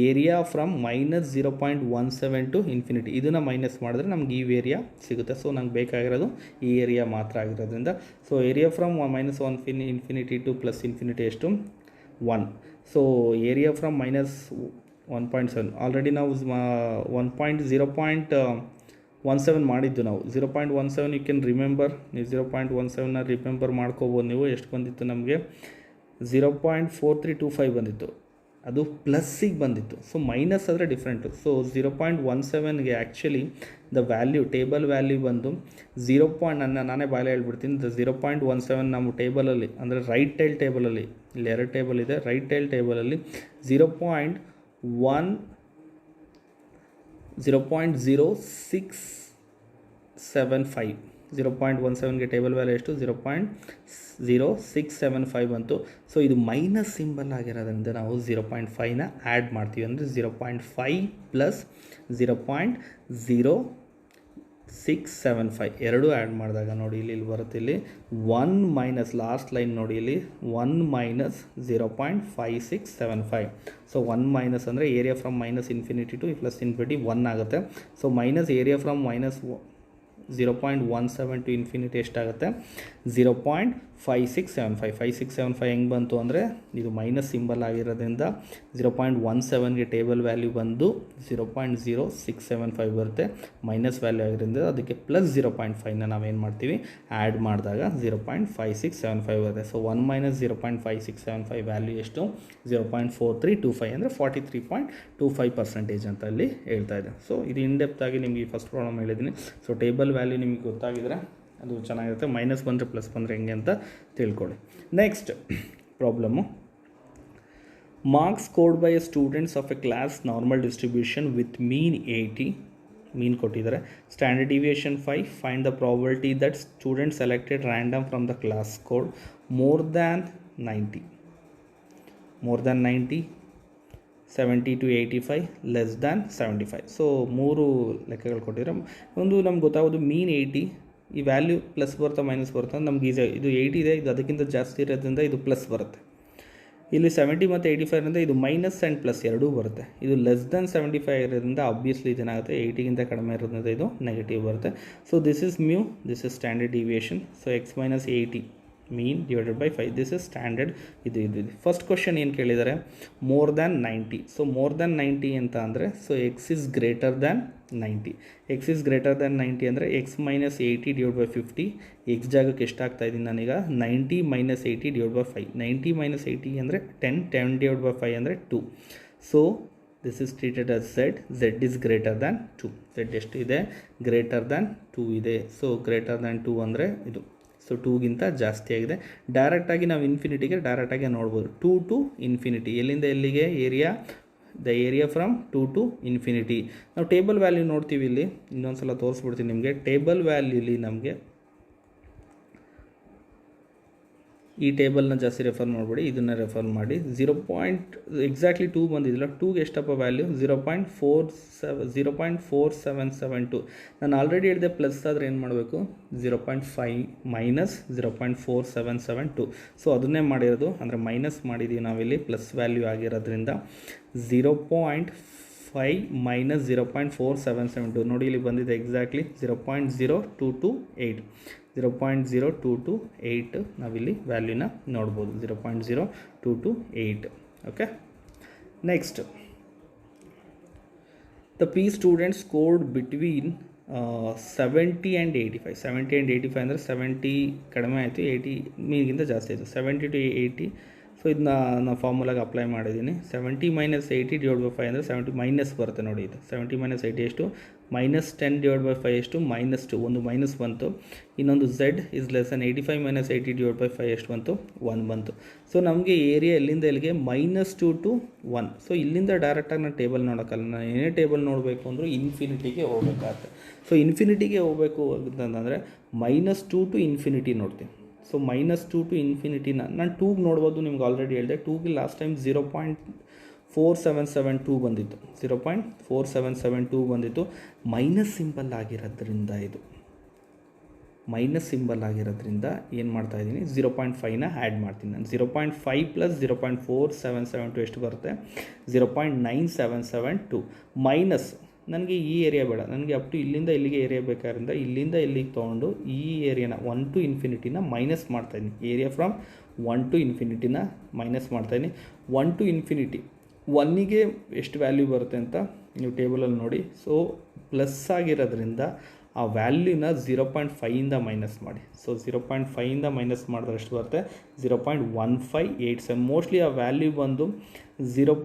area from -0.17 to infinity. ಇದನ್ನು ಮೈನಸ್ ಮಾಡಿದ್ರೆ ನಮ್ಗೆ ಈ ಏರಿಯಾ ಸಿಗುತ್ತೆ. ಸೊ ನಂಗೆ ಬೇಕಾಗಿರೋದು ಈ ಏರಿಯಾ ಮಾತ್ರ ಆಗಿರೋದ್ರಿಂದ so area from -1 infinity to plus infinity ಎಷ್ಟು, 1. ಸೊ ಏರಿಯಾ ಫ್ರಮ್ -1.7 ಆಲ್ರೆಡಿ ನಾವು 0.17 ಮಾಡಿದ್ದು ನಾವು 0.17. ಯು ಕ್ಯಾನ್ ರಿಮೆಂಬರ್, ನೀವು 0.17ನ ರಿಮೆಂಬರ್ ಮಾಡ್ಕೋಬೋದು ನೀವು. ಎಷ್ಟು ಬಂದಿತ್ತು ನಮಗೆ, 0.4325 ಬಂದಿತ್ತು, ಅದು ಪ್ಲಸ್ಸಿಗೆ ಬಂದಿತ್ತು. ಸೊ ಮೈನಸ್ ಆದರೆ ಡಿಫ್ರೆಂಟು. ಸೊ 0.17ಗೆ actually the value table value ಬಂದು ನಾನೇ ಬಾಯಲ್ಲಿ ಹೇಳ್ಬಿಡ್ತೀನಿ. 0.17 ನಮ್ಮ ಟೇಬಲಲ್ಲಿ ಅಂದರೆ ರೈಟ್ ಟೈಲ್ ಟೇಬಲಲ್ಲಿ, ಇಲ್ಲಿ 2 ಟೇಬಲ್ ಇದೆ, ರೈಟ್ ಟೈಲ್ ಟೇಬಲಲ್ಲಿ 0.0675 0.17ಗೆ ಟೇಬಲ್ ವ್ಯಾಲ್ಯೂ ಎಷ್ಟು 0.0675 ಬಂತು. ಸೊ ಇದು ಮೈನಸ್ ಸಿಂಬಲ್ ಆಗಿರೋದ್ರಿಂದ ನಾವು 0.5ನ ಆ್ಯಡ್ ಮಾಡ್ತೀವಿ. ಅಂದರೆ 0.5 ಪ್ಲಸ್ 0.0675 ಎರಡೂ ಆ್ಯಡ್ ಮಾಡಿದಾಗ ನೋಡಿ ಇಲ್ಲಿ ಬರುತ್ತೆ. ಇಲ್ಲಿ 1 ಮೈನಸ್ ಲಾಸ್ಟ್ ಲೈನ್ ನೋಡಿ ಇಲ್ಲಿ 1 ಮೈನಸ್ 0.5675. ಸೊ 1 ಮೈನಸ್ ಅಂದರೆ area from minus infinity to plus infinity 1 ಆಗುತ್ತೆ. So minus area from minus 0.17 to infinity ಎಷ್ಟಾಗುತ್ತೆ 0.5675. 5675 ಹೆಂಗೆ ಬಂತು ಅಂದರೆ ಇದು ಮೈನಸ್ ಸಿಂಬಲ್ ಆಗಿರೋದ್ರಿಂದ 0.17ಗೆ ಟೇಬಲ್ ವ್ಯಾಲ್ಯೂ ಬಂದು 0.0675 ಬರುತ್ತೆ. ಮೈನಸ್ ವ್ಯಾಲ್ಯೂ ಆಗಿರೋದ್ರಿಂದ ಅದಕ್ಕೆ ಪ್ಲಸ್ 0.5ನ ನಾವೇನು ಮಾಡ್ತೀವಿ ಆ್ಯಡ್ ಮಾಡಿದಾಗ 0.5675 ಬರುತ್ತೆ. ಸೊ 1 ಮೈನಸ್ 0.5675 ವ್ಯಾಲ್ಯೂ ಎಷ್ಟು 0.4325 ಅಂದರೆ 43.25% ಅಂತ ಅಲ್ಲಿ ಹೇಳ್ತಾ ಇದೆ. ಸೊ ಇದು ಇನ್ಡೆಪ್ತ್ ಆಗಿ ನಿಮಗೆ ಫಸ್ಟ್ ಪ್ರಾಬ್ಲಮ್ ಹೇಳಿದ್ದೀನಿ. ಸೊ ಟೇಬಲ್ ವ್ಯಾಲ್ಯೂ ನಿಮಗೆ ಗೊತ್ತಾಗಿದ್ರೆ ಅದು ಚೆನ್ನಾಗಿರುತ್ತೆ. ಮೈನಸ್ ಬಂದರೆ ಪ್ಲಸ್ ಬಂದರೆ ಹೆಂಗೆ ಅಂತ ತಿಳ್ಕೊಳ್ಳಿ. Next problem, marks scored by students of a class normal distribution with mean 80, mean ಕೊಟ್ಟಿದ್ದಾರೆ, standard deviation 5, find the probability that student selected random from the class scored more than 90, 70 to 85, less than 75. So 3 ಲೆಕ್ಕಗಳು ಕೊಟ್ಟಿದ್ದಾರೆ. ಒಂದು ನಮ್ಗೆ ಗೊತ್ತಾಗೋದು ಮೀನ್ 80, ಈ value plus ಬರುತ್ತಾ minus ಬರುತ್ತಾ ನಮ್ಗೆ ಈಸಿ. ಇದು 80 ಇದೆ, ಇದು ಅದಕ್ಕಿಂತ ಜಾಸ್ತಿ ಇರೋದ್ರಿಂದ ಇದು ಪ್ಲಸ್ ಬರುತ್ತೆ. ಇಲ್ಲಿ 70 ಮತ್ತು 85 ಇರೋದ್ರಿಂದ ಇದು ಮೈನಸ್ ಆ್ಯಂಡ್ ಪ್ಲಸ್ ಎರಡೂ ಬರುತ್ತೆ. ಇದು ಲೆಸ್ ದ್ಯಾನ್ 75 ಇರೋದ್ರಿಂದ ಆಬ್ವಿಯಸ್ಲಿ ಇದೇನಾಗುತ್ತೆ 80ಗಿಂತ ಕಡಿಮೆ ಇರೋದ್ರಿಂದ ಇದು ನೆಗೆಟಿವ್ ಬರುತ್ತೆ. So this is mu, this is standard deviation. So x minus 80 mean divided by 5, this is standard. ಇದು ಫಸ್ಟ್ ಕ್ವಶನ್ ಏನು ಕೇಳಿದ್ದಾರೆ, more than 90. So more than 90 ಅಂತ ಅಂದರೆ so X is greater than 90. X is greater than 90 ಅಂದರೆ X minus 80 divide by 50. X ಜಾಗಕ್ಕೆ ಎಷ್ಟಾಗ್ತಾ ಇದ್ದೀನಿ ನಾನೀಗ 90 minus 80 divide by 5. 90 minus 80 ಅಂದರೆ 10, 10 ಡಿವೈಡ್ ಬೈ 5 ಅಂದರೆ 2. So this is treated as z. Z is greater than 2. Z ಎಷ್ಟು ಇದೆ greater than 2 ಇದೆ. So greater than 2 ಅಂದರೆ ಇದು. ಸೊ 2ಗಿಂತ ಜಾಸ್ತಿ ಆಗಿದೆ. ಡೈರೆಕ್ಟಾಗಿ ನಾವು ಇನ್ಫಿನಿಟಿಗೆ ಡೈರೆಕ್ಟಾಗಿ ನೋಡ್ಬೋದು. 2 ಟು ಇನ್ಫಿನಿಟಿ, ಎಲ್ಲಿಂದ ಎಲ್ಲಿಗೆ area, the area from 2 to infinity. ನಾವು ಟೇಬಲ್ ವ್ಯಾಲ್ಯೂ ನೋಡ್ತೀವಿ. ಇಲ್ಲಿ ಇನ್ನೊಂದು ಸಲ ತೋರಿಸ್ಬಿಡ್ತೀನಿ ನಿಮಗೆ. ಟೇಬಲ್ ವ್ಯಾಲ್ಯೂಲಿ ನಮಗೆ ಈ ಟೇಬಲ್ನ ಜಾಸ್ತಿ ರೆಫರ್ ಮಾಡಬೇಡಿ, ಇದನ್ನು ರೆಫರ್ ಮಾಡಿ. 0. ಎಕ್ಸಾಕ್ಟ್ಲಿ 2 ಬಂದಿದ್ದಿಲ್ಲ. 2ಗೆ ಎಷ್ಟಪ್ಪ ವ್ಯಾಲ್ಯೂ 0.4772. ನಾನು ಆಲ್ರೆಡಿ ಹೇಳಿದೆ ಪ್ಲಸ್ ಆದರೆ ಏನು ಮಾಡಬೇಕು 0.5 ಮೈನಸ್ 0.4772. ಸೊ ಅದನ್ನೇ ಮಾಡಿರೋದು, ಅಂದರೆ ಮೈನಸ್ ಮಾಡಿದ್ದೀವಿ ನಾವಿಲ್ಲಿ ಪ್ಲಸ್ ವ್ಯಾಲ್ಯೂ ಆಗಿರೋದ್ರಿಂದ 0.5 ಮೈನಸ್ 0.4772 ನೋಡಿ ಇಲ್ಲಿ ಬಂದಿದೆ ಎಕ್ಸಾಕ್ಟ್ಲಿ 0.0228. 0.0228 ನಾವಿಲ್ಲಿ ವ್ಯಾಲ್ಯೂನ ನೋಡ್ಬೋದು. 0.0228. Okay, next, the P student scored between 70 and 85. 70 and 85 ಅಂದರೆ 70 ಕಡಿಮೆ ಆಯಿತು, 80 ಮೀಗಿಂತ ಜಾಸ್ತಿ ಆಯಿತು. 70 to 80. ಸೊ ಇದನ್ನ ನಾನು ಫಾರ್ಮುಲಾಗೆ ಅಪ್ಲೈ ಮಾಡಿದ್ದೀನಿ. 70 ಮೈನಸ್ 80 ಡಿವೈಡ್ ಬೈ 5 ಅಂದರೆ 70 ಮೈನಸ್ ಬರುತ್ತೆ ನೋಡಿ. ಇದು 70 ಮೈನಸ್ 80 ಎಷ್ಟು ಮೈನಸ್ 10 ಡಿವೈಡ್ ಬೈ 5 ಎಷ್ಟು -2. ಒಂದು ಮೈನಸ್ ಬಂತು. ಇನ್ನೊಂದು z is less then 85 minus 80 divide by 5 ಎಷ್ಟು ಬಂತು 1 ಬಂತು. ಸೊ ನಮಗೆ ಏರಿಯಾ ಎಲ್ಲಿಂದ ಎಲ್ಲಿಗೆ -2 to 1. ಸೊ ಇಲ್ಲಿಂದ ಡೈರೆಕ್ಟಾಗಿ ನಾನು ಟೇಬಲ್ ನೋಡೋಕ್ಕಲ್ಲ, ನಾನು ಏನೇ ಟೇಬಲ್ ನೋಡಬೇಕು ಅಂದರೂ ಇನ್ಫಿನಿಟಿಗೆ ಹೋಗಬೇಕಾಗುತ್ತೆ. ಸೊ ಇನ್ಫಿನಿಟಿಗೆ ಹೋಗಬೇಕು ಅಂತಂದರೆ -2 to ಇನ್ಫಿನಿಟಿ ನೋಡ್ತೀನಿ. ಸೊ -2 to ಇನ್ಫಿನಿಟಿನ ನಾನು 2ಗೆ ನೋಡ್ಬೋದು. ನಿಮ್ಗೆ ಆಲ್ರೆಡಿ ಹೇಳಿದೆ 2ಗೆ ಲಾಸ್ಟ್ ಟೈಮ್ 0.4772 ಬಂದಿತ್ತು. 0.4772 ಬಂದಿತ್ತು. ಮೈನಸ್ ಸಿಂಬಲ್ ಆಗಿರೋದ್ರಿಂದ ಇದು ಮೈನಸ್ ಸಿಂಬಲ್ ಆಗಿರೋದ್ರಿಂದ ಏನು ಮಾಡ್ತಾ ಇದ್ದೀನಿ 0.5ನ ಆ್ಯಡ್ ಮಾಡ್ತೀನಿ ನಾನು. 0.5 ಪ್ಲಸ್ 0.4772 ಎಷ್ಟು ಬರುತ್ತೆ 0.9772 ಮೈನಸ್ ನನಗೆ ಈ ಏರಿಯಾ ಬೇಡ, ನನಗೆ ಅಪ್ ಟು ಇಲ್ಲಿಂದ ಇಲ್ಲಿಗೆ ಏರಿಯಾ ಬೇಕಾದ್ರಿಂದ ಇಲ್ಲಿಂದ ಇಲ್ಲಿಗೆ ತೊಗೊಂಡು ಈ ಏರಿಯಾನ 1 to ಇನ್ಫಿನಿಟಿನ ಮೈನಸ್ ಮಾಡ್ತಾಯಿದ್ದೀನಿ. ಏರಿಯಾ ಫ್ರಮ್ 1 to ಇನ್ಫಿನಿಟಿನ ಮೈನಸ್ ಮಾಡ್ತಾಯಿದ್ದೀನಿ. 1 to ಇನ್ಫಿನಿಟಿ 1ಗೆ ಎಷ್ಟು ವ್ಯಾಲ್ಯೂ ಬರುತ್ತೆ ಅಂತ ನೀವು ಟೇಬಲಲ್ಲಿ ನೋಡಿ. ಸೊ ಪ್ಲಸ್ ಆಗಿರೋದ್ರಿಂದ ಆ ವ್ಯಾಲ್ಯೂನ 0.5ಇಂದ ಮೈನಸ್ ಮಾಡಿ. ಸೊ 0.5ಇಂದ ಮೈನಸ್ ಮಾಡಿದ್ರೆ ಎಷ್ಟು ಬರುತ್ತೆ 0.1587. ಮೋಸ್ಟ್ಲಿ ಆ ವ್ಯಾಲ್ಯೂ ಬಂದು 0.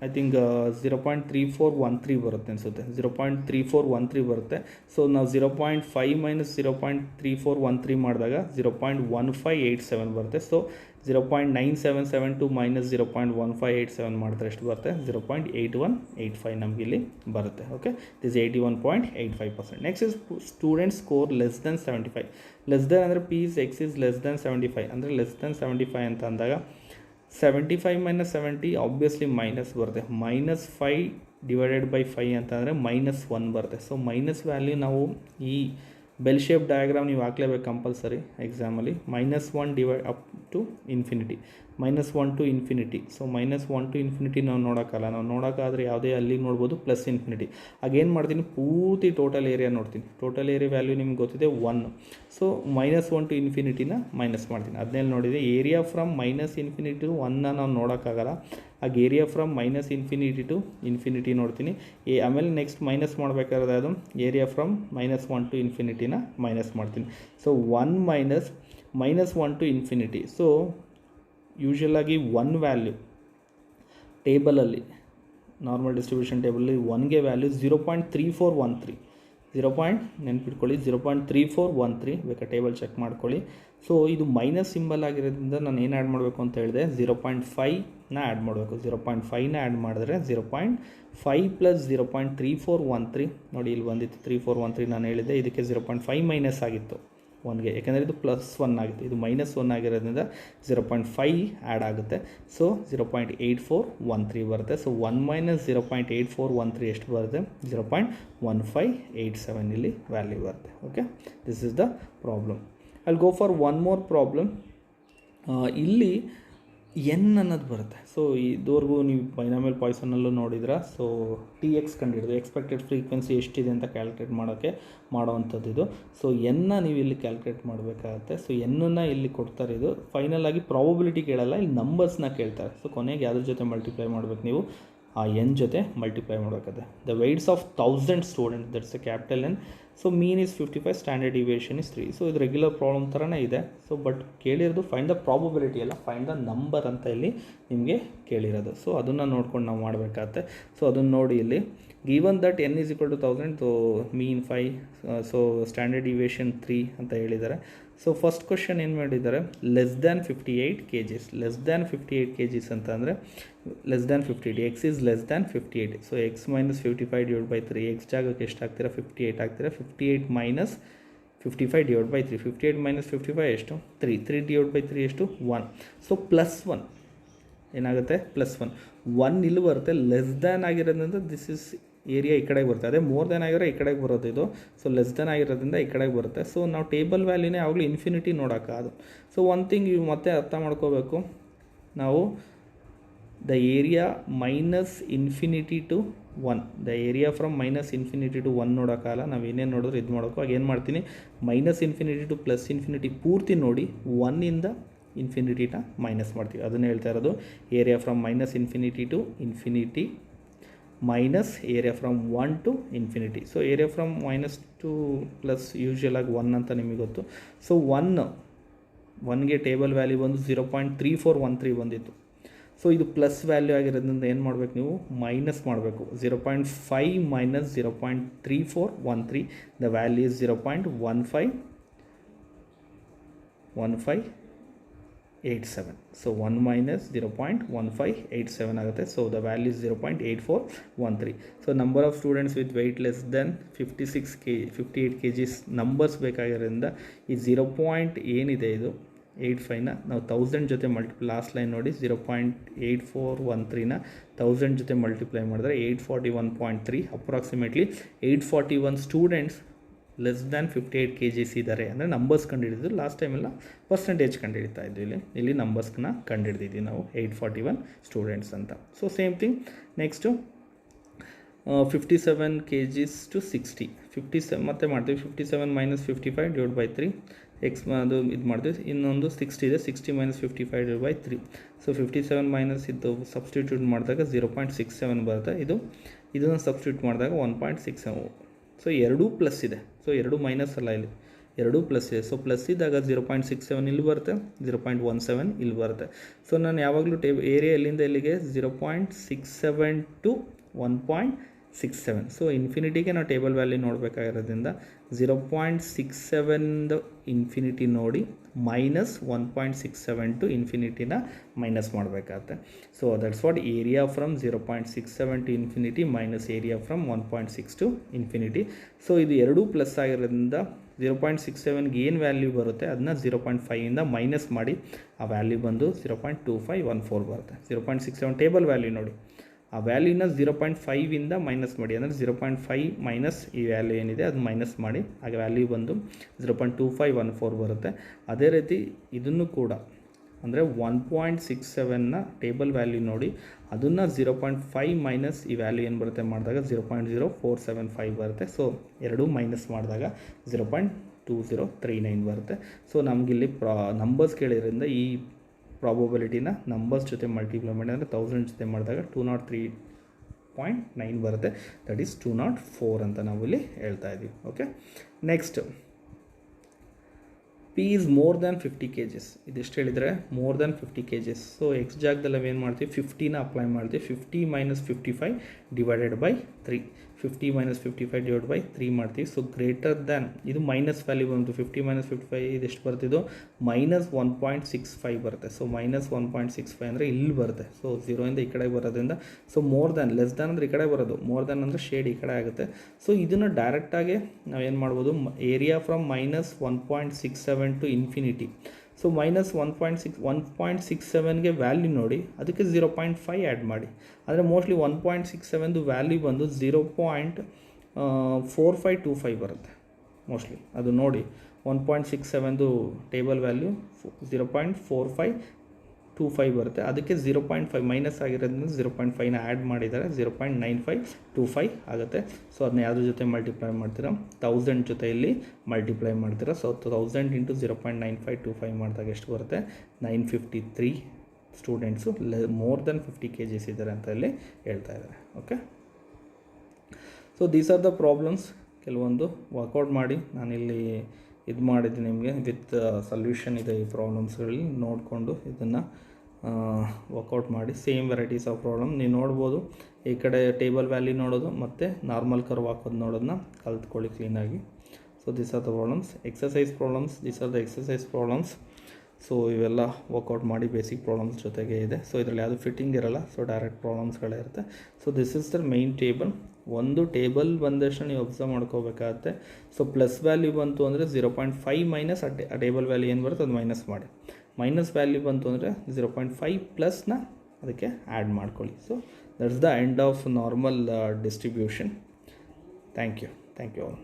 ಐ ಥಿಂಕ್ 0.3413 ಬರುತ್ತೆ ಅನಿಸುತ್ತೆ, 0.3413 ಬರುತ್ತೆ. ಸೊ ನಾವು 0.5 ಮೈನಸ್ 0.3413 ಮಾಡಿದಾಗ 0.1587 ಬರುತ್ತೆ. ಸೊ 0.9772 ಮೈನಸ್ 0.1587 ಮಾಡಿದ್ರೆ ಎಷ್ಟು ಬರುತ್ತೆ, 0.8185 ನಮಗಿಲ್ಲಿ ಬರುತ್ತೆ. Okay, this 81.85%. Next is student score less than 75. Less than ಅಂದರೆ P is X is less than 75 ಅಂದರೆ ಲೆಸ್ ದೆನ್ 75 ಅಂತ ಅಂದಾಗ 75 ಮೈನಸ್ 70 ಆಬ್ವಿಯಸ್ಲಿ ಮೈನಸ್ ಬರುತ್ತೆ. -5 ಡಿವೈಡೆಡ್ ಬೈ 5 ಅಂತಂದರೆ -1 ಬರುತ್ತೆ. ಸೊ ಮೈನಸ್ ವ್ಯಾಲ್ಯೂ ನಾವು ಈ ಬೆಲ್ ಶೇಪ್ ಡಯಾಗ್ರಾಮ್ ನೀವು ಹಾಕ್ಲೇಬೇಕು ಕಂಪಲ್ಸರಿ ಎಕ್ಸಾಮಲ್ಲಿ. -1 divide up to infinity, -1 to infinity. So -1 to infinity ನಾವು ನೋಡೋಕ್ಕಲ್ಲ, ನಾವು ನೋಡೋಕ್ಕಾದರೆ ಯಾವುದೇ ಅಲ್ಲಿ ನೋಡ್ಬೋದು ಪ್ಲಸ್ ಇನ್ಫಿನಿಟಿ. ಆಗೇನು ಮಾಡ್ತೀನಿ, ಪೂರ್ತಿ ಟೋಟಲ್ ಏರಿಯಾ ನೋಡ್ತೀನಿ. ಟೋಟಲ್ ಏರಿಯಾ ವ್ಯಾಲ್ಯೂ ನಿಮ್ಗೆ ಗೊತ್ತಿದೆ 1. ಸೊ -1 ಟು ಇನ್ಫಿನಿಟಿನ ಮೈನಸ್ ಮಾಡ್ತೀನಿ. ಅದನ್ನೆಲ್ಲ ನೋಡಿದೆ. ಏರಿಯಾ ಫ್ರಮ್ -∞ ಟು 1ನ ನಾವು ನೋಡೋಕ್ಕಾಗಲ್ಲ. ಆಗ ಏರಿಯಾ ಫ್ರಮ್ -∞ ಟು ಇನ್ಫಿನಿಟಿ ನೋಡ್ತೀನಿ. ಆಮೇಲೆ ನೆಕ್ಸ್ಟ್ ಮೈನಸ್ ಮಾಡಬೇಕಾದ್ರೆ ಅದು ಏರಿಯಾ ಫ್ರಮ್ -1 ಟು ಇನ್ಫಿನಿಟಿನ ಮೈನಸ್ ಮಾಡ್ತೀನಿ. So 1 minus -1 to infinity. So ಯೂಶ್ವಲಾಗಿ 1 ವ್ಯಾಲ್ಯೂ ಟೇಬಲಲ್ಲಿ, ನಾರ್ಮಲ್ ಡಿಸ್ಟ್ರಿಬ್ಯೂಷನ್ ಟೇಬಲಲ್ಲಿ 1ಗೆ ವ್ಯಾಲ್ಯೂ 0.3413, ನೆನ್ಪಿಟ್ಕೊಳ್ಳಿ 0.3413. ಬೇಕಾ ಟೇಬಲ್ ಚೆಕ್ ಮಾಡ್ಕೊಳ್ಳಿ. ಸೊ ಇದು ಮೈನಸ್ ಸಿಂಬಲ್ ಆಗಿರೋದ್ರಿಂದ ನಾನು ಏನು ಆ್ಯಡ್ ಮಾಡಬೇಕು ಅಂತ ಹೇಳಿದೆ, 0.5ನ ಆ್ಯಡ್ ಮಾಡಬೇಕು. 0.5ನ ಆ್ಯಡ್ ಮಾಡಿದ್ರೆ 0.5 ಪ್ಲಸ್ 0.3413 ನೋಡಿ ಇಲ್ಲಿ ಬಂದಿತ್ತು 3413 ನಾನು ಹೇಳಿದ್ದೆ. ಇದಕ್ಕೆ 0.5 ಮೈನಸ್ ಆಗಿತ್ತು 1ಗೆ, ಯಾಕೆಂದರೆ ಇದು +1 ಆಗಿತ್ತು. ಇದು -1 ಆಗಿರೋದ್ರಿಂದ 0.5 ಆ್ಯಡ್ ಆಗುತ್ತೆ. ಸೊ 0.8413 ಬರುತ್ತೆ. ಸೊ 1 ಮೈನಸ್ 0.8413 ಎಷ್ಟು ಬರುತ್ತೆ, 0.1587 ಇಲ್ಲಿ ವ್ಯಾಲ್ಯೂ ಬರುತ್ತೆ. Okay, this is the problem. I'll go for one more problem. ಇಲ್ಲಿ ಎನ್ ಅನ್ನೋದು ಬರುತ್ತೆ. ಸೊ ಇದುವರೆಗೂ ನೀವು ಬೈನಾಮಿಯಲ್ ಪಾಯ್ಸನ್ನಲ್ಲೂ ನೋಡಿದ್ರ. ಸೊ TX ಕಂಡುಹಿಡಿದು ಎಕ್ಸ್ಪೆಕ್ಟೆಡ್ ಫ್ರೀಕ್ವೆನ್ಸಿ ಎಷ್ಟಿದೆ ಅಂತ ಕ್ಯಾಲ್ಕುಲೇಟ್ ಮಾಡೋವಂಥದ್ದು ಇದು. ಸೊ ಎನ್ನ ನೀವು ಇಲ್ಲಿ ಕ್ಯಾಲ್ಕುಲೇಟ್ ಮಾಡಬೇಕಾಗತ್ತೆ. ಸೊ ಎನ್ನನ್ನು ಇಲ್ಲಿ ಕೊಡ್ತಾರೆ. ಇದು ಫೈನಲ್ ಆಗಿ ಪ್ರಾಬಬಿಲಿಟಿ ಕೇಳಲ್ಲ, ಇಲ್ಲಿ ನಂಬರ್ಸ್ನ ಕೇಳ್ತಾರೆ. ಸೊ ಕೊನೆಗೆ ಯಾವುದ್ರ ಜೊತೆ ಮಲ್ಟಿಪ್ಲೈ ಮಾಡಬೇಕು, ನೀವು ಆ ಎನ್ ಜೊತೆ ಮಲ್ಟಿಪ್ಲೈ ಮಾಡಬೇಕಾಗುತ್ತೆ. The weights of 1000 student, that's a capital N. So mean is 55, standard deviation is 3. So ಇದು ರೆಗ್ಯುಲರ್ ಪ್ರಾಬ್ಲಮ್ ಥರನೇ ಇದೆ. ಸೊ ಬಟ್ ಕೇಳಿರೋದು ಫೈಂಡ್ ದ ಪ್ರಾಬಬಿಲಿಟಿ ಅಲ್ಲ, ಫೈಂಡ್ ದ ನಂಬರ್ ಅಂತ ಇಲ್ಲಿ ನಿಮಗೆ ಕೇಳಿರೋದು. ಸೊ ಅದನ್ನು ನೋಡ್ಕೊಂಡು ನಾವು ಮಾಡಬೇಕಾಗತ್ತೆ. ಸೊ ಅದನ್ನು ನೋಡಿ ಇಲ್ಲಿ given that n is equal to 1000, so mean 5, so standard deviation 3 ಅಂತ ಹೇಳಿದ್ದಾರೆ. ಸೊ ಫಸ್ಟ್ ಕ್ವಶನ್ ಏನು ಮಾಡಿದ್ದಾರೆ, less than 58 kgs. Less than 58 kgs ಅಂತ ಅಂದರೆ less than 58, X is less than 58. So X minus 55 divide by 3, X ಜಾಗಕ್ಕೆ ಎಷ್ಟು ಆಗ್ತೀರಾ, 58 ಆಗ್ತೀರಾ. 58 ಮೈನಸ್ 55 ಡಿವೈಡ್ ಬೈ 3, 58 ಮೈನಸ್ 55 ಎಷ್ಟು, 3 ಡಿವೈಡ್ ಬೈ 3 ಎಷ್ಟು, 1. ಸೊ +1 ಏನಾಗುತ್ತೆ, +1 ಇಲ್ಲಿ ಬರುತ್ತೆ. ಲೆಸ್ ದ್ಯಾನ್ ಆಗಿರೋದ್ರಿಂದ ದಿಸ್ ಇಸ್ ಏರಿಯಾ ಈ ಕಡೆಗೆ ಬರುತ್ತೆ. ಅದೇ ಮೋರ್ ದ್ಯಾನ್ ಆಗಿರೋ ಈ ಕಡೆಗೆ ಬರೋದು ಇದು. ಸೊ ಲೆಸ್ ದ್ಯಾನ್ ಆಗಿರೋದ್ರಿಂದ ಈ ಕಡೆಗೆ ಬರುತ್ತೆ. ಸೊ ನಾವು ಟೇಬಲ್ ವ್ಯಾಲ್ಯೂನೇ ಯಾವಾಗಲೂ ಇನ್ಫಿನಿಟಿ ನೋಡೋಕ್ಕಾಗದು. ಸೊ ಒನ್ ಥಿಂಗ್ ಇವು ಮತ್ತೆ ಅರ್ಥ ಮಾಡ್ಕೋಬೇಕು ನಾವು, the area -∞ to 1, the area from -∞ to 1 ನೋಡೋಕ್ಕಾಗಲ್ಲ. ನಾವು ಏನೇನು ನೋಡಿದ್ರೆ ಇದು ಮಾಡೋಕ್ಕೋ. ಆಗ ಏನು ಮಾಡ್ತೀನಿ, -∞ ಟು +∞ ಪೂರ್ತಿ ನೋಡಿ 1ಇಂದ ಇನ್ಫಿನಿಟಿನ ಮೈನಸ್ ಮಾಡ್ತೀವಿ. ಅದನ್ನು ಹೇಳ್ತಾ ಇರೋದು. Area from -∞ to infinity minus area from 1 to infinity. So area from minus to plus ಯೂಶ್ವಲಾಗಿ 1 ಅಂತ ನಿಮಗೆ ಗೊತ್ತು. ಸೊ 1ಗೆ ಟೇಬಲ್ ವ್ಯಾಲ್ಯೂ ಬಂದು 0.3413 ಬಂದಿತ್ತು. ಸೊ ಇದು ಪ್ಲಸ್ ವ್ಯಾಲ್ಯೂ ಆಗಿರೋದ್ರಿಂದ ಏನು ಮಾಡಬೇಕು, ನೀವು ಮೈನಸ್ ಮಾಡಬೇಕು. 0.5 minus 0.3413, the value is 0.1587. So 1 minus 0.1587 ಆಗುತ್ತೆ. So the value is 0.8413. So number of students with weight less than 58 kgs numbers ಬೇಕಾಗಿರೋದ್ರಿಂದ ಈ 0. ಏನಿದೆ ಇದು 85ನ ನಾವು 1000 ಜೊತೆ ಮಲ್ಟಿಪ್ಲೈ, ಲಾಸ್ಟ್ ಲೈನ್ ನೋಡಿ 0.8413ನ 1000 ಜೊತೆ ಮಲ್ಟಿಪ್ಲೈ ಮಾಡಿದ್ರೆ 841.3, approximately 841 students less than 58 kgs ಇದ್ದಾರೆ. ಅಂದರೆ ನಂಬರ್ಸ್ ಕಂಡುಹಿಡಿದು, ಲಾಸ್ಟ್ ಟೈಮೆಲ್ಲ ಪರ್ಸೆಂಟೇಜ್ ಕಂಡುಹಿಡಿತಾ ಇದ್ವಿ. ಇಲ್ಲಿ ನಂಬರ್ಸ್ನ ಕಂಡುಹಿಡಿದಿದ್ದೀವಿ ನಾವು 841 ಸ್ಟೂಡೆಂಟ್ಸ್ ಅಂತ. So same thing next 57 kgs to 60, 57 ಮತ್ತೆ ಮಾಡ್ತೀವಿ. 57 ಮೈನಸ್ 55 ಡಿವೈಡ್ ಬೈ 3, ಎಕ್ಸ್ ಅದು ಇದು ಮಾಡ್ತೀವಿ. ಇನ್ನೊಂದು 60 ಇದೆ, 60 minus 55 divide by 3. So 57 minus ಇದು ಸಬ್ಸ್ಟಿಟ್ಯೂಟ್ ಮಾಡಿದಾಗ 0.67 ಬರುತ್ತೆ. ಇದನ್ನು ಸಬ್ಸ್ಟಿಟ್ಯೂಟ್ ಮಾಡಿದಾಗ 1.67. ಸೊ ಎರಡೂ ಪ್ಲಸ್ ಇದೆ. ಸೊ ಎರಡು ಮೈನಸ್ ಅಲ್ಲ, ಇಲ್ಲಿ ಎರಡೂ ಪ್ಲಸ್ ಇದೆ. ಸೊ ಪ್ಲಸ್ ಇದ್ದಾಗ 0.67 ಇಲ್ಲಿ ಬರುತ್ತೆ, 0.17 ಇಲ್ಲಿ ಬರುತ್ತೆ. ಸೊ ನಾನು ಯಾವಾಗಲೂ ಏರಿಯಾ ಎಲ್ಲಿಂದ ಇಲ್ಲಿಗೆ 0.67 to 1.67. ಸೊ ಇನ್ಫಿನಿಟಿಗೆ ನಾವು ಟೇಬಲ್ ವ್ಯಾಲ್ಯೂ ನೋಡಬೇಕಾಗಿರೋದ್ರಿಂದ 0.67 ಇನ್ಫಿನಿಟಿ ನೋಡಿ -1.67 ಟು ಇನ್ಫಿನಿಟಿನ ಮೈನಸ್ ಮಾಡಬೇಕಾಗತ್ತೆ. So that's what area from 0.67 to infinity minus area from 1.6 to infinity. So ಇದು ಎರಡೂ ಪ್ಲಸ್ ಆಗಿರೋದ್ರಿಂದ 0.67ಗೆ ಏನು ವ್ಯಾಲ್ಯೂ ಬರುತ್ತೆ ಅದನ್ನ 0.5ಇಂದ ಮೈನಸ್ ಮಾಡಿ ಆ ವ್ಯಾಲ್ಯೂ ಬಂದು 0.2514 ಬರುತ್ತೆ. 0.67 ಟೇಬಲ್ ವ್ಯಾಲ್ಯೂ ನೋಡಿ, ಆ ವ್ಯಾಲ್ಯೂನ 0.5ಇಂದ ಮೈನಸ್ ಮಾಡಿ, ಅಂದರೆ 0.5 ಮೈನಸ್ ಈ ವ್ಯಾಲ್ಯೂ ಏನಿದೆ ಅದು ಮೈನಸ್ ಮಾಡಿ, ಆಗ ವ್ಯಾಲ್ಯೂ ಬಂದು 0.2514 ಬರುತ್ತೆ. ಅದೇ ರೀತಿ ಇದನ್ನು ಕೂಡ ಅಂದರೆ 1.67ನ ಟೇಬಲ್ ವ್ಯಾಲ್ಯೂ ನೋಡಿ, ಅದನ್ನು 0.5 ಮೈನಸ್ ಈ ವ್ಯಾಲ್ಯೂ ಏನು ಬರುತ್ತೆ ಮಾಡಿದಾಗ 0.0475 ಬರುತ್ತೆ. ಸೊ ಎರಡೂ ಮೈನಸ್ ಮಾಡಿದಾಗ 0.2039 ಬರುತ್ತೆ. ಸೊ ನಮಗಿಲ್ಲಿ ನಂಬರ್ಸ್ ಕೇಳಿದ್ರಿಂದ ಈ ಪ್ರಾಬಬಿಲಿಟಿನ ನಂಬರ್ಸ್ ಜೊತೆ ಮಲ್ಟಿಪ್ಲೈ ಮಾಡಿ, ಅಂದರೆ 1000 ಜೊತೆ ಮಾಡಿದಾಗ 203.9 ಬರುತ್ತೆ. ದಟ್ ಈಸ್ 204 ಅಂತ ನಾವಿಲ್ಲಿ ಹೇಳ್ತಾ ಇದ್ದೀವಿ. Okay, next P is more than 50 kgs. ಇದಿಷ್ಟು ಹೇಳಿದರೆ more than 50 kgs. So X ಜಾಗದಲ್ಲಿ ನಾವೇನು ಮಾಡ್ತೀವಿ, 50ನ ಅಪ್ಲೈ ಮಾಡ್ತೀವಿ. 50 - 55 ಡಿವೈಡೆಡ್ ಬೈ 3, 50 - 55 ಡಿವೈಡ್ ಬೈ 3 ಮಾಡ್ತೀವಿ. ಸೊ ಗ್ರೇಟರ್ ದ್ಯಾನ್, ಇದು ಮೈನಸ್ ವ್ಯಾಲ್ಯೂ ಬಂತು, 50 - 55 ಇದೆಷ್ಟು ಬರ್ತಿದ್ದು -1.65 ಬರುತ್ತೆ. ಸೊ -1.65 ಅಂದರೆ ಇಲ್ಲಿ ಬರುತ್ತೆ. ಸೊ 0ಇಂದ ಈ ಕಡೆ ಬರೋದ್ರಿಂದ, so more than, less than ಅಂದರೆ ಈ ಕಡೆ ಬರೋದು, ಮೋರ್ ದ್ಯಾನ್ ಅಂದರೆ ಶೇಡ್ ಈ ಕಡೆ ಆಗುತ್ತೆ. ಸೊ ಇದನ್ನು ಡೈರೆಕ್ಟಾಗಿ ನಾವೇನು ಮಾಡ್ಬೋದು, area from -1.67 to infinity. So -1.67ಗೆ ವ್ಯಾಲ್ಯೂ ನೋಡಿ, ಅದಕ್ಕೆ 0.5 ಆ್ಯಡ್ ಮಾಡಿ, ಅಂದರೆ ಮೋಸ್ಟ್ಲಿ 1.67 ವ್ಯಾಲ್ಯೂ ಬಂದು 0.4525 ಬರುತ್ತೆ ಮೋಸ್ಟ್ಲಿ. ಅದು ನೋಡಿ 1.67 ಟೇಬಲ್ ವ್ಯಾಲ್ಯೂ 0.4525 ಬರುತ್ತೆ. ಅದಕ್ಕೆ 0.5 ಮೈನಸ್ ಆಗಿರೋದ್ರಿಂದ 0.5ನ ಆ್ಯಡ್ ಮಾಡಿದ್ದಾರೆ, 0.9525 ಆಗುತ್ತೆ. ಸೊ ಅದನ್ನ ಯಾವುದ್ರ ಜೊತೆ ಮಲ್ಟಿಪ್ಲೈ ಮಾಡ್ತೀರಾ, 1000 ಜೊತೆ ಇಲ್ಲಿ ಮಲ್ಟಿಪ್ಲೈ ಮಾಡ್ತೀರಾ. ಸೊ 1000 × 0.9525 ಮಾಡಿದಾಗ ಎಷ್ಟು ಬರುತ್ತೆ, 953 ಸ್ಟೂಡೆಂಟ್ಸು ಮೋರ್ ದೆನ್ 50 kgs ಇದ್ದಾರೆ ಅಂತ ಇಲ್ಲಿ ಹೇಳ್ತಾ ಇದ್ದಾರೆ. Okay, so these are the problems. ಕೆಲವೊಂದು ವರ್ಕೌಟ್ ಮಾಡಿ ನಾನಿಲ್ಲಿ ಇದು ಮಾಡಿದ್ದೀನಿ ನಿಮಗೆ, ವಿತ್ ಸೊಲ್ಯೂಷನ್ ಇದೆ ಈ ಪ್ರಾಬ್ಲಮ್ಸ್ಗಳಲ್ಲಿ ನೋಡಿಕೊಂಡು ಇದನ್ನು ವರ್ಕೌಟ್ ಮಾಡಿ. ಸೇಮ್ ವೆರೈಟೀಸ್ ಆಫ್ ಪ್ರಾಬ್ಲಮ್ ನೀವು ನೋಡ್ಬೋದು. ಈ ಕಡೆ ಟೇಬಲ್ ವ್ಯಾಲ್ಯೂ ನೋಡೋದು ಮತ್ತು ನಾರ್ಮಲ್ ಕರ್ವ್ ಹಾಕೋದು ನೋಡೋದನ್ನ ಕಲ್ತ್ಕೊಳ್ಳಿ ಕ್ಲೀನಾಗಿ. So these are the problems. Exercise problems, these are the exercise problems. So ಇವೆಲ್ಲ ವರ್ಕೌಟ್ ಮಾಡಿ, ಬೇಸಿಕ್ ಪ್ರಾಬ್ಲಮ್ಸ್ ಜೊತೆಗೆ ಇದೆ. ಸೊ ಇದರಲ್ಲಿ ಯಾವುದು ಫಿಟ್ಟಿಂಗ್ ಇರೋಲ್ಲ, ಸೊ ಡೈರೆಕ್ಟ್ ಪ್ರಾಬ್ಲಮ್ಸ್ಗಳೇ ಇರುತ್ತೆ. So this is the main table. ಒಂದು ಟೇಬಲ್ ಬಂದಷ್ಟು ನೀವು ಅಬ್ಸರ್ವ್ ಮಾಡ್ಕೋಬೇಕಾಗತ್ತೆ. ಸೊ ಪ್ಲಸ್ ವ್ಯಾಲ್ಯೂ ಬಂತು ಅಂದರೆ 0.5 ಮೈನಸ್ ಆ ಟೇಬಲ್ ವ್ಯಾಲ್ಯೂ ಏನು ಬರುತ್ತೆ ಅದು ಮೈನಸ್ ಮಾಡಿ, ಮೈನಸ್ ವ್ಯಾಲ್ಯೂ ಬಂತು ಅಂದರೆ 0.5 ಪ್ಲಸ್ನ ಅದಕ್ಕೆ ಆ್ಯಡ್ ಮಾಡ್ಕೊಳ್ಳಿ. So that's the end of normal distribution. Thank you all.